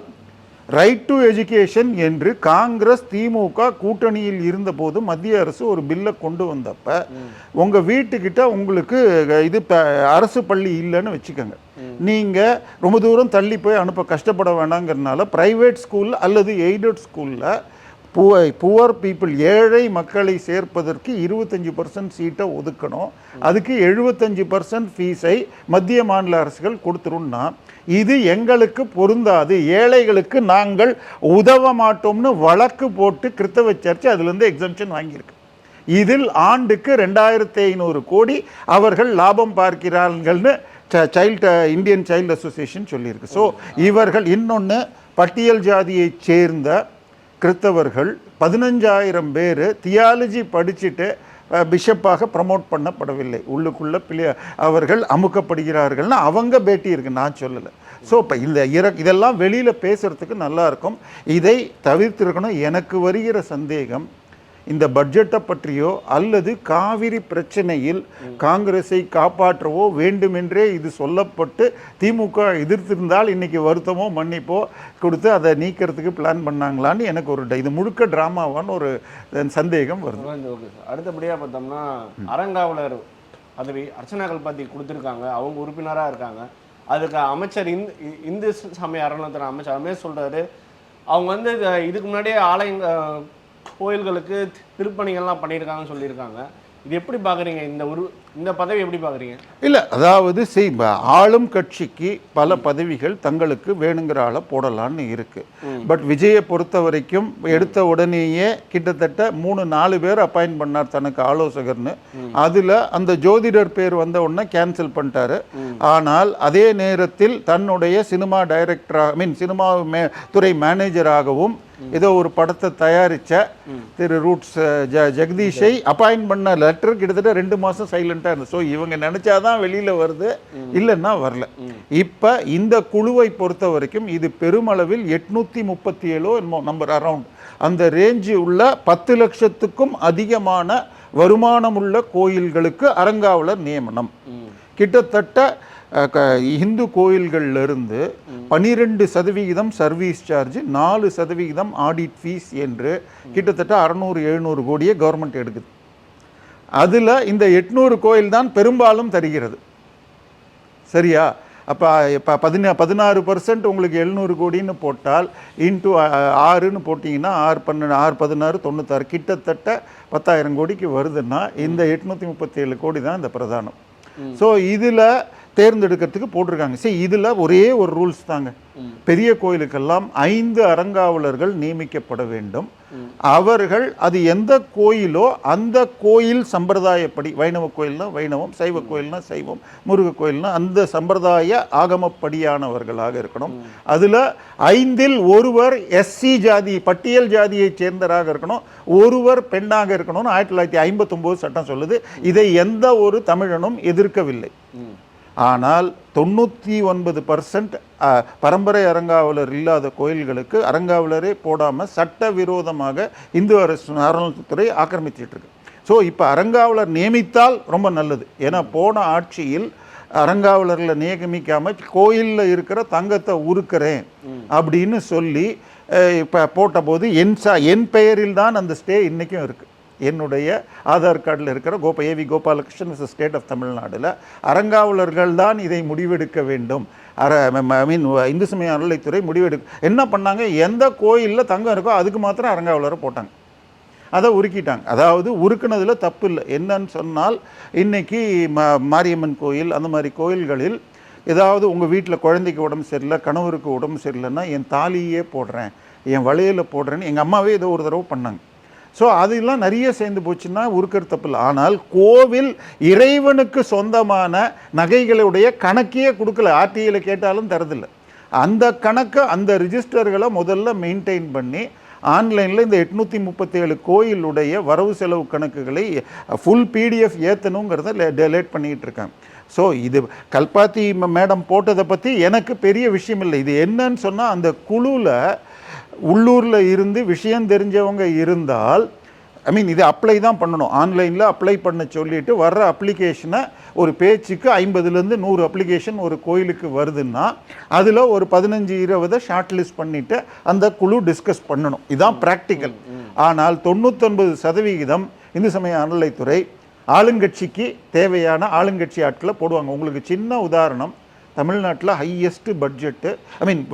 ரைட் டு எஜுகேஷன் என்று காங்கிரஸ் திமுக கூட்டணியில் இருந்தபோது மத்திய அரசு ஒரு பில்லை கொண்டு வந்தப்ப உங்கள் வீட்டுக்கிட்ட உங்களுக்கு இது அரசு பள்ளி இல்லைன்னு வச்சுக்கோங்க, நீங்கள் ரொம்ப தூரம் தள்ளி போய் அனுப்ப கஷ்டப்பட வேணாங்கிறதுனால ப்ரைவேட் ஸ்கூல் அல்லது எய்டட் ஸ்கூலில் புவர் பீப்புள், ஏழை மக்களை சேர்ப்பதற்கு 25% சீட்டை ஒதுக்கணும், அதுக்கு 75% ஃபீஸை மத்திய மாநில அரசுகள் கொடுத்துருன்னா இது எங்களுக்கு பொருந்தாது, ஏழைகளுக்கு நாங்கள் உதவ மாட்டோம்னு வழக்கு போட்டு கிறிஸ்தவ சர்ச்சு அதுலேருந்து எக்ஸம்ஷன் வாங்கியிருக்கு. இதில் ஆண்டுக்கு 2500 கோடி அவர்கள் லாபம் பார்க்கிறார்கள்னு இந்தியன் சைல்டு அசோசியேஷன் சொல்லியிருக்கு. ஸோ இவர்கள் இன்னொன்று, பட்டியல் ஜாதியை சேர்ந்த கிறிஸ்தவர்கள் 15000 பேர் தியாலஜி படிச்சுட்டு பிஷப்பாக ப்ரமோட் பண்ணப்படவில்லை, உள்ளுக்குள்ளே அவர்கள் அமுக்கப்படுகிறார்கள்னு அவங்க பேட்டி இருக்குது, நான் சொல்லலை. ஸோ இப்போ இதெல்லாம் வெளியில் பேசுகிறதுக்கு நல்லாயிருக்கும், இதை தவிர்த்திருக்கணும். எனக்கு வருகிற சந்தேகம், இந்த பட்ஜெட்டை பற்றியோ அல்லது காவிரி பிரச்சனையில் காங்கிரஸை காப்பாற்றவோ வேண்டுமென்றே இது சொல்லப்பட்டு திமுக எதிர்த்திருந்தால் இன்னைக்கு வருத்தமோ மன்னிப்போ கொடுத்து அதை நீக்கிறதுக்கு பிளான் பண்ணாங்களான்னு எனக்கு ஒரு இது முழுக்க டிராமாவான்னு ஒரு சந்தேகம் வருது. அடுத்தபடியாக பார்த்தோம்னா அறங்காவலர் பதவி அர்ச்சனா கல்பாத்தி கொடுத்துருக்காங்க, அவங்க உறுப்பினராக இருக்காங்க. அதுக்கு அமைச்சர் இந்து சமய அறநிலையத்துறை அமைச்சர் ரமேஷ் சொல்கிறாரு, அவங்க வந்து இதுக்கு முன்னாடியே கோயில்களுக்கு திருப்பணிகள்லாம் பண்ணியிருக்காங்கன்னு சொல்லியிருக்காங்க. இது எப்படி பார்க்குறீங்க? இந்த பதவி எப்படி பார்க்குறீங்க? இல்லை, அதாவது ஆளும் கட்சிக்கு பல பதவிகள் தங்களுக்கு வேணுங்கிற ஆளை போடலான்னு இருக்கு. பட் விஜயை பொறுத்த வரைக்கும் எடுத்த உடனேயே கிட்டத்தட்ட 3-4 பேர் அப்பாயின்ட் பண்ணார் தனக்கு ஆலோசகர்னு. அதில் அந்த ஜோதிடர் பேர் வந்த உடனே கேன்சல் பண்ணிட்டாரு. ஆனால் அதே நேரத்தில் தன்னுடைய சினிமா டைரக்டராக சினிமா துறை மேனேஜராகவும் ஏதோ ஒரு படத்தை தயாரித்த திரு ரூட்ஸ் ஜெகதீஷை அப்பாயின்ட் பண்ண லெட்டர் கிட்டத்தட்ட 2 மாதம் சைலண்டாக இருந்தது. ஸோ இவங்க நினச்சாதான் வெளியில் வருது, இல்லைன்னா வரல. இப்போ இந்த குழுவை பொறுத்த வரைக்கும் இது பெருமளவில் 837 நம்பர் அரவுண்ட் அந்த ரேஞ்சு உள்ள 10 லட்சத்துக்கும் அதிகமான வருமானம் உள்ள கோயில்களுக்கு அறங்காவலர் நியமனம். கிட்டத்தட்ட இந்து கோயில்களிலிருந்து 12% சர்வீஸ் சார்ஜ், 4% ஆடிட் ஃபீஸ் என்று கிட்டத்தட்ட 600-700 கோடியே கவர்மெண்ட் எடுக்குது. அதில் இந்த 800 கோயில் தான் பெரும்பாலும் தருகிறது. சரியா? அப்போ இப்போ 16% உங்களுக்கு 700 கோடின்னு போட்டால் இன்ட்டு 6ன்னு போட்டிங்கன்னா 6-16 96 கிட்டத்தட்ட 10,000 கோடிக்கு வருதுன்னா இந்த 837 கோடி தான் இந்த பிரதானம். ஸோ இதில் தேர்ந்தெடுக்கிறதுக்கு போட்டிருக்காங்க. சரி, இதில் ஒரே ஒரு ரூல்ஸ் தாங்க. பெரிய கோயிலுக்கெல்லாம் 5 அறங்காவலர்கள் நியமிக்கப்பட வேண்டும். அவர்கள் அது எந்த கோயிலோ அந்த கோயில் சம்பிரதாயப்படி, வைணவ கோயில்னா வைணவம், சைவ கோயில்னா சைவம், முருக கோயில்னா அந்த சம்பிரதாய ஆகமப்படியானவர்களாக இருக்கணும். அதில் 5ல் ஒருவர் SC ஜாதி பட்டியல் ஜாதியை சேர்ந்தராக இருக்கணும், ஒருவர் பெண்ணாக இருக்கணும்னு 1959 சட்டம் சொல்லுது. இதை எந்த ஒரு தமிழனும் எதிர்க்கவில்லை. ஆனால் 99% பரம்பரை அறங்காவலர் இல்லாத கோயில்களுக்கு அறங்காவலரே போடாமல் சட்டவிரோதமாக இந்து அறநிலையத்துறை ஆக்கிரமிச்சிட்டு இருக்கு. ஸோ இப்போ அறங்காவலர் நியமித்தால் ரொம்ப நல்லது. ஏன்னா போன ஆட்சியில் அறங்காவலர்களை நியமிக்காமல் கோயிலில் இருக்கிற தங்கத்தை உருக்கிறேன் அப்படின்னு சொல்லி இப்போ போட்டபோது என் பெயரில் தான் அந்த ஸ்டே இன்றைக்கும் இருக்குது. என்னுடைய ஆதார் கார்டில் இருக்கிற ஏவி கோபாலகிருஷ்ணன் ஸ்டேட் ஆஃப் தமிழ்நாடுல அறங்காவலர்கள் தான் இதை முடிவெடுக்க வேண்டும். இந்து சமய அறநிலையத்துறை என்ன பண்ணாங்க, எந்த கோயிலில் தங்கம் இருக்கோ அதுக்கு மாத்திரம் அறங்காவலரை போட்டாங்க, அதை உருக்கிட்டாங்க. அதாவது உருக்குனதில் தப்பு இல்லை. என்னன்னு சொன்னால் இன்னைக்கு மாரியம்மன் கோயில் அந்த மாதிரி கோயில்களில் ஏதாவது உங்கள் வீட்டில் குழந்தைக்கு உடம்பு சரியில்லை, கணவருக்கு உடம்பு சரியில்லைன்னா என் தாலியே போடுறேன், என் வளையல போடுறேன்னு எங்கள் அம்மாவே ஏதோ ஒரு தடவை பண்ணாங்க. ஸோ அதெல்லாம் நிறைய சேர்ந்து போச்சுன்னா உருக்கிற தப்பில்லை. ஆனால் கோவில் இறைவனுக்கு சொந்தமான நகைகளுடைய கணக்கையே கொடுக்கல, ஆர்டிஐயில் கேட்டாலும் தரதில்லை. அந்த கணக்கை அந்த ரிஜிஸ்டர்களை முதல்ல மெயின்டைன் பண்ணி ஆன்லைனில் இந்த 837 கோயிலுடைய வரவு செலவு கணக்குகளை ஃபுல் PDF ஏற்றணுங்கிறத டெலேட் பண்ணிக்கிட்டு இருக்காங்க. ஸோ இது கல்பாத்தி மேடம் போட்டதை பற்றி எனக்கு பெரிய விஷயம் இல்லை. இது என்னன்னு சொன்னால் அந்த குழுவில் உள்ளூரில் இருந்து விஷயம் தெரிஞ்சவங்க இருந்தால் இது அப்ளை தான் பண்ணணும். ஆன்லைனில் அப்ளை பண்ண சொல்லிவிட்டு வர்ற அப்ளிகேஷனை ஒரு பேச்சுக்கு 50லேருந்து 100 அப்ளிகேஷன் ஒரு கோயிலுக்கு வருதுன்னா அதில் ஒரு 15-20 ஷார்ட் லிஸ்ட் பண்ணிவிட்டு அந்த குழு டிஸ்கஸ் பண்ணணும். இதுதான் ப்ராக்டிக்கல். ஆனால் 99% இந்து சமய அறநிலையத்துறை ஆளுங்கட்சிக்கு தேவையான ஆளுங்கட்சி ஆட்களை போடுவாங்க. உங்களுக்கு சின்ன உதாரணம், தமிழ்நாட்டில் ஹையஸ்ட் பட்ஜெட்டு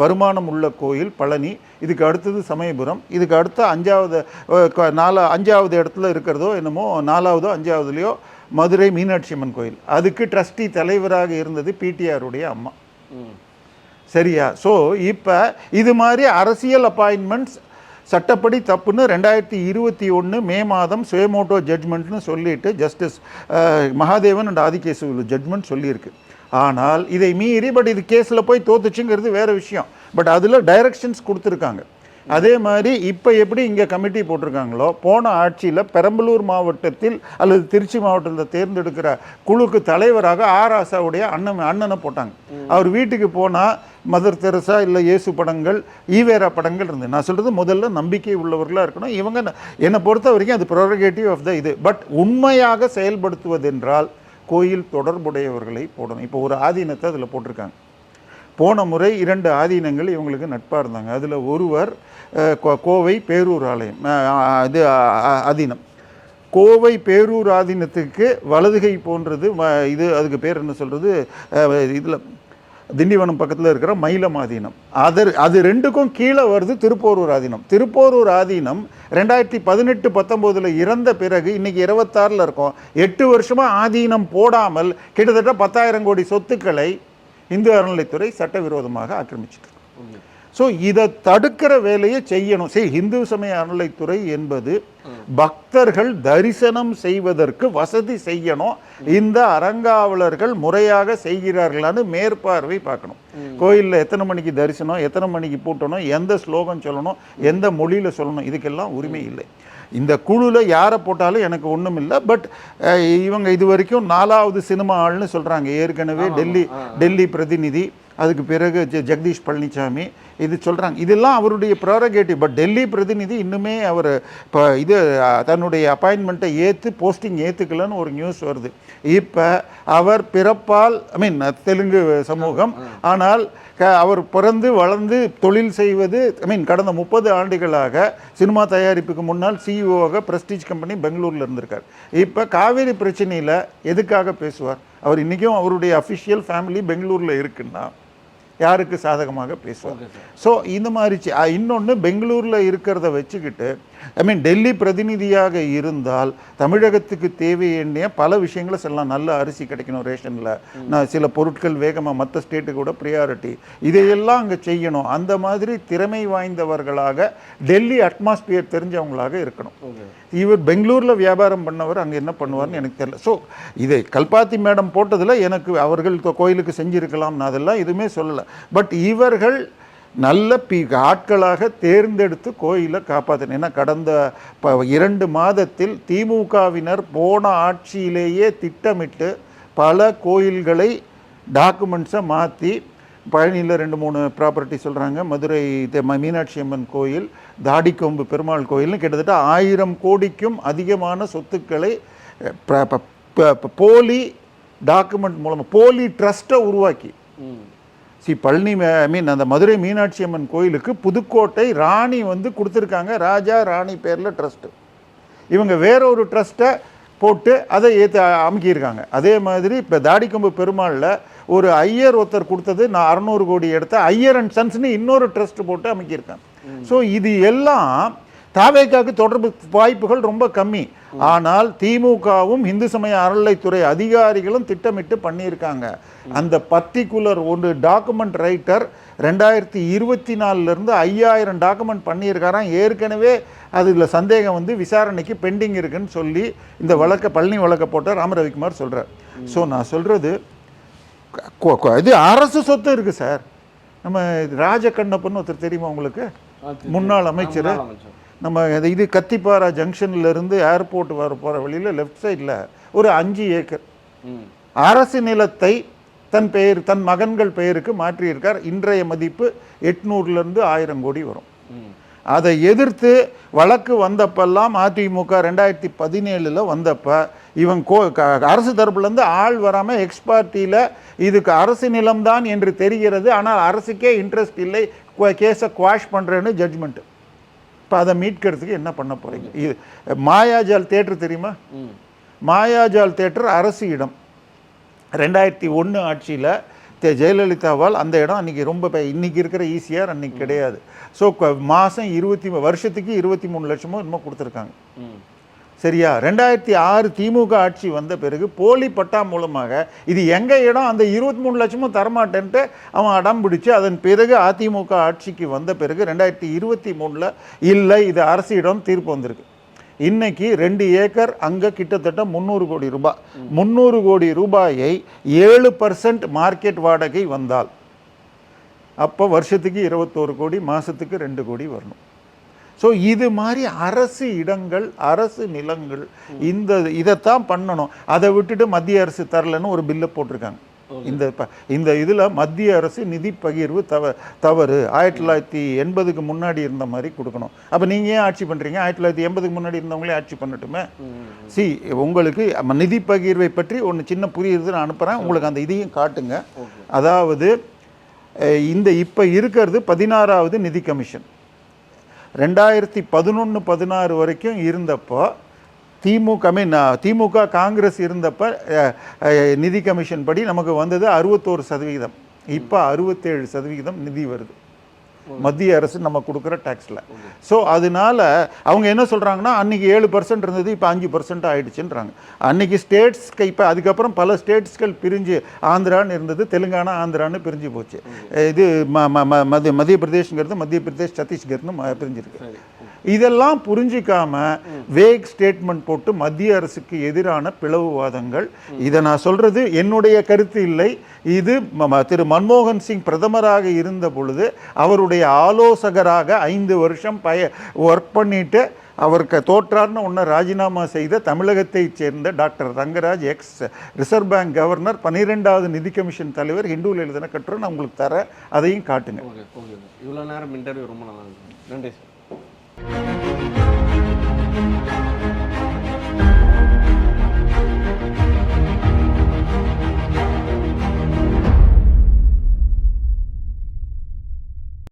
வருமானம் உள்ள கோயில் பழனி, இதுக்கு அடுத்தது சமயபுரம், இதுக்கு அடுத்த 5வது இடத்துல இருக்கிறதோ என்னமோ 4வது 5வதுலையோ மதுரை மீனாட்சி அம்மன் கோயில். அதுக்கு ட்ரஸ்டி தலைவராக இருந்தது பிடிஆருடைய அம்மா. சரியா? ஸோ இப்போ இது மாதிரி அரசியல் அப்பாயின்மெண்ட்ஸ் சட்டப்படி தப்புன்னு 2021 மே மாதம் சுயமோட்டோ ஜட்ஜ்மெண்ட்னு சொல்லிட்டு justice Mahadevan and Adikesavalu judgment சொல்லியிருக்கு. ஆனால் இதை மீறி இது கேஸில் போய் தோத்துச்சுங்கிறது வேறு விஷயம். பட் அதில் டைரக்ஷன்ஸ் கொடுத்துருக்காங்க. அதே மாதிரி இப்போ எப்படி இங்கே கமிட்டி போட்டிருக்காங்களோ போன ஆட்சியில் பெரம்பலூர் மாவட்டத்தில் அல்லது திருச்சி மாவட்டத்தில் தேர்ந்தெடுக்கிற குழுக்கு தலைவராக ஆராசாவுடைய அண்ணனை போட்டாங்க. அவர் வீட்டுக்கு போனால் மதர் தெரசா இல்லை இயேசு படங்கள் ஈவேரா படங்கள் இருந்து. நான் சொல்கிறது முதல்ல நம்பிக்கை உள்ளவர்களாக இருக்கணும். இவங்க என்னை பொறுத்த வரைக்கும் அது ப்ரோரகேட்டிவ் ஆஃப் த இது. பட் உண்மையாக செயல்படுத்துவதென்றால் கோயில் தொடர்புடையவர்களை போடணும். இப்போ ஒரு ஆதீனத்தை அதில் போட்டிருக்காங்க. போன முறை 2 ஆதீனங்கள் இவங்களுக்கு நட்பாக இருந்தாங்க. அதில் ஒருவர் கோவை பேரூர் ஆலயம் இது ஆதீனம். கோவை பேரூர் ஆதீனத்துக்கு வலதுகை போன்றது இது, அதுக்கு பேர் என்ன சொல்கிறது, இதில் திண்டிவனம் பக்கத்தில் இருக்கிற மயிலம் ஆதீனம். அது 2க்கும் கீழே வருது திருப்போரூர் ஆதீனம். திருப்போரூர் ஆதீனம் 2018-19 இறந்த பிறகு இன்னைக்கு 26 இருக்கோம். 8 வருஷமாக ஆதீனம் போடாமல் கிட்டத்தட்ட 10,000 கோடி சொத்துக்களை இந்து அறநிலைத்துறை சட்டவிரோதமாக ஆக்கிரமிச்சிட்டு. ஸோ இதை தடுக்கிற வேலையை செய்யணும். சரி, இந்து சமய அறநிலைத்துறை என்பது பக்தர்கள் தரிசனம் செய்வதற்கு வசதி செய்யணும். இந்த அறங்காவலர்கள் முறையாக செய்கிறார்களான்னு மேற்பார்வை பார்க்கணும். கோயிலில் எத்தனை மணிக்கு தரிசனம், எத்தனை மணிக்கு பூட்டணும், எந்த ஸ்லோகம் சொல்லணும், எந்த மொழியில் சொல்லணும், இதுக்கெல்லாம் உரிமை இல்லை. இந்த குழுவில் யாரை போட்டாலும் எனக்கு ஒன்றும் இல்லை. பட் இவங்க இது வரைக்கும் 4வது சினிமா ஆள்னு சொல்கிறாங்க. ஏற்கனவே டெல்லி பிரதிநிதி, அதுக்கு பிறகு ஜெகதீஷ் பழனிசாமி இது சொல்கிறாங்க. இதெல்லாம் அவருடைய ப்ரோரகேட்டிவ். பட் டெல்லி பிரதிநிதி இன்னுமே அவர் இப்போ இது தன்னுடைய அப்பாயின்மெண்ட்டை போஸ்டிங் ஏற்றுக்கலன்னு ஒரு நியூஸ் வருது. இப்போ அவர் பிறப்பால் தெலுங்கு சமூகம், ஆனால் அவர் பிறந்து வளர்ந்து தொழில் செய்வது கடந்த 30 ஆண்டுகளாக சினிமா தயாரிப்புக்கு முன்னால் சிஇஓவாக பிரஸ்டீஜ் கம்பெனி பெங்களூரில் இருந்திருக்கார். இப்போ காவேரி பிரச்சனையில் எதுக்காக பேசுவார்? அவர் இன்றைக்கும் அவருடைய அஃபிஷியல் ஃபேமிலி பெங்களூரில் இருக்குன்னா யாருக்கு சாதகமாக பேசுவார்? ஸோ இந்த மாதிரி இன்னொன்று பெங்களூரில் இருக்கிறத வச்சுக்கிட்டு டெல்லி பிரதிநிதியாக இருந்தால் தமிழகத்துக்கு தேவையான பல விஷயங்களை சொல்லலாம். நல்ல அரிசி கிடைக்கணும் ரேஷனில், நான் சில பொருட்கள் வேகமாக மற்ற ஸ்டேட்டுக்கு கூட ப்ரியாரிட்டி, இதையெல்லாம் அங்கே செய்யணும். அந்த மாதிரி திறமை வாய்ந்தவர்களாக டெல்லி அட்மாஸ்பியர் தெரிஞ்சவங்களாக இருக்கணும். இவர் பெங்களூரில் வியாபாரம் பண்ணவர் அங்கே என்ன பண்ணுவார்னு எனக்கு தெரியல. ஸோ இதை கல்பாத்தி மேடம் போட்டதில் எனக்கு அவர்கள் கோயிலுக்கு செஞ்சுருக்கலாம், நான் அதெல்லாம் எதுவுமே சொல்லலை. பட் இவர்கள் நல்ல ஆட்களாக தேர்ந்தெடுத்து கோயிலை காப்பாற்றணும். ஏன்னா கடந்த 2 மாதத்தில் திமுகவினர் போன ஆட்சியிலேயே திட்டமிட்டு பல கோயில்களை டாக்குமெண்ட்ஸை மாற்றி, பழனியில் 2-3 ப்ராப்பர்ட்டி சொல்கிறாங்க, மதுரை மீனாட்சி அம்மன் கோயில், தாடிக்கொம்பு பெருமாள் கோயில்னு கிட்டத்தட்ட 1000 கோடிக்கும் அதிகமான சொத்துக்களை போலி டாக்குமெண்ட் மூலமாக போலி ட்ரஸ்ட்டை உருவாக்கி பழனி அந்த மதுரை மீனாட்சி அம்மன் கோயிலுக்கு புதுக்கோட்டை ராணி கொடுத்துருக்காங்க. ராஜா ராணி பேரில் ட்ரஸ்ட்டு. இவங்க வேற ஒரு ட்ரஸ்ட்டை போட்டு அதை அமுக்கியிருக்காங்க. அதே மாதிரி இப்போ தாடிக்கொம்பு பெருமாளில் ஒரு ஐயர் ஒருத்தர் கொடுத்தது, நான் 600 கோடி எடுத்த ஐயர் அண்ட் சன்ஸ்னு இன்னொரு ட்ரஸ்ட் போட்டு அமைக்கியிருக்காங்க. ஸோ இது எல்லாம் தாவேக்காவுக்கு தொடர்பு வாய்ப்புகள் ரொம்ப கம்மி. ஆனால் திமுகவும் இந்து சமய அறநிலைத்துறை அதிகாரிகளும் திட்டமிட்டு பண்ணியிருக்காங்க. அந்த பர்டிகுலர் ஒரு டாக்குமெண்ட் ரைட்டர் 2024 5000 டாக்குமெண்ட் பண்ணியிருக்காராம். ஏற்கனவே அதில் சந்தேகம் விசாரணைக்கு பெண்டிங் இருக்குன்னு சொல்லி இந்த பழனி வழக்கை போட்ட ராமரவிக்குமார் சொல்கிறார். ஸோ நான் சொல்கிறது, இது அரசு சொத்து இருக்குது சார். நம்ம ராஜகண்ணப்பன்னு ஒருத்தர் தெரியுமா உங்களுக்கு? முன்னாள் அமைச்சர். நம்ம இது கத்திப்பாரா ஜங்ஷன்லேருந்து ஏர்போர்ட் போகிற வழியில் லெஃப்ட் சைடில் ஒரு 5 ஏக்கர் அரசு நிலத்தை தன் மகன்கள் பெயருக்கு மாற்றியிருக்கார். இன்றைய மதிப்பு 800லேருந்து 1000 கோடி வரும். அதை எதிர்த்து வழக்கு வந்தப்பெல்லாம் அதிமுக 2017 வந்தப்போ அரசு தரப்புலேருந்து ஆள் வராமல் எக்ஸ்பார்ட்டியில் இதுக்கு அரசு நிலம்தான் என்று தெரிகிறது, ஆனால் அரசுக்கே இன்ட்ரெஸ்ட் இல்லை, கேஸை குவாஷ் பண்ணுறேன்னு ஜட்ஜ்மெண்ட்டு. இப்போ அதை மீட்கிறதுக்கு என்ன பண்ண போகிறீங்க? இது மாயாஜால் தேட்டர் தெரியுமா? மாயாஜால் தேட்டர் அரசு இடம். 2001 ஆட்சியில் ஜெயலலிதாவால் அந்த இடம் அன்றைக்கி ரொம்ப இன்றைக்கி இருக்கிற ஈஸியாக அன்றைக்கி கிடையாது. ஸோ வருஷத்துக்கு 23 லட்சமோ என்னமோ கொடுத்துருக்காங்க. சரியா? 2006 திமுக ஆட்சி வந்த பிறகு போலி பட்டா மூலமாக இது எங்கள் இடம், அந்த 23 லட்சமும் தரமாட்டேன்ட்டு அவன் அடம் பிடிச்சு, அதன் பிறகு அதிமுக ஆட்சிக்கு வந்த பிறகு 2023 இல்லை இது அரசு இடம் தீர்ப்பு வந்திருக்கு. இன்னைக்கு 2 ஏக்கர் அங்கே கிட்டத்தட்ட 300 கோடி ரூபாய். 300 கோடி ரூபாயை 7% மார்க்கெட் வாடகை வந்தால் அப்போ வருஷத்துக்கு 21 கோடி, மாதத்துக்கு 2 கோடி வரணும். ஸோ இது மாதிரி அரசு இடங்கள், அரசு நிலங்கள், இதைத்தான் பண்ணணும். அதை விட்டுட்டு மத்திய அரசு தரலன்னு ஒரு பில்லை போட்டிருக்காங்க. இந்த இதில் மத்திய அரசு நிதி பகிர்வு தவறு, 1980க்கு முன்னாடி இருந்த மாதிரி கொடுக்கணும். அப்போ நீங்கள் ஏன் ஆட்சி பண்ணுறீங்க? 1980க்கு முன்னாடி இருந்தவங்களே ஆட்சி பண்ணட்டுமே. உங்களுக்கு நிதி பகிர்வை பற்றி ஒன்று சின்ன புரியுது நான் அனுப்புகிறேன், உங்களுக்கு அந்த இதையும் காட்டுங்க. அதாவது இப்போ இருக்கிறது 16வது நிதி கமிஷன். 2011-16 வரைக்கும் இருந்தப்போ திமுக காங்கிரஸ் இருந்தப்ப நிதி கமிஷன் படி நமக்கு வந்தது 61%. இப்போ 67% நிதி வருது மத்திய அரசு நம்ம கொடுக்குற டேக்ஸில். ஸோ அதனால அவங்க என்ன சொல்கிறாங்கன்னா, அன்றைக்கி 7% இருந்தது, இப்போ 5% ஆகிடுச்சுன்றாங்க. அன்றைக்கி ஸ்டேட்ஸ்க்கு இப்போ அதுக்கப்புறம் பல ஸ்டேட்ஸ்கள் பிரிஞ்சு ஆந்திரான்னு இருந்தது, தெலுங்கானா ஆந்திரான்னு பிரிஞ்சு போச்சு. இது மத்திய பிரதேஷ்ங்கிறது மத்திய பிரதேஷ் சத்தீஸ்கர்னு பிரிஞ்சிருக்கு. இதெல்லாம் புரிஞ்சிக்காம வேக் ஸ்டேட்மெண்ட் போட்டு மத்திய அரசுக்கு எதிரான பிளவுவாதங்கள். இதை நான் சொல்கிறது என்னுடைய கருத்து இல்லை. இது திரு மன்மோகன் சிங் பிரதமராக இருந்த பொழுது அவருடைய ஆலோசகராக 5 வருஷம் ஒர்க் பண்ணிட்டு அவருக்கு தோற்றார்னு ஒன்று ராஜினாமா செய்த தமிழகத்தைச் சேர்ந்த doctor Rangaraj, X reserve bank governor, 12வது நிதி கமிஷன் தலைவர், ஹிந்துவில் எழுதின கட்டுரை நான் உங்களுக்கு தரேன், அதையும் காட்டுங்க. இவ்வளோ நேரம் இன்டர்வியூ ரொம்ப நல்லா இருக்கு. நன்றி சார்.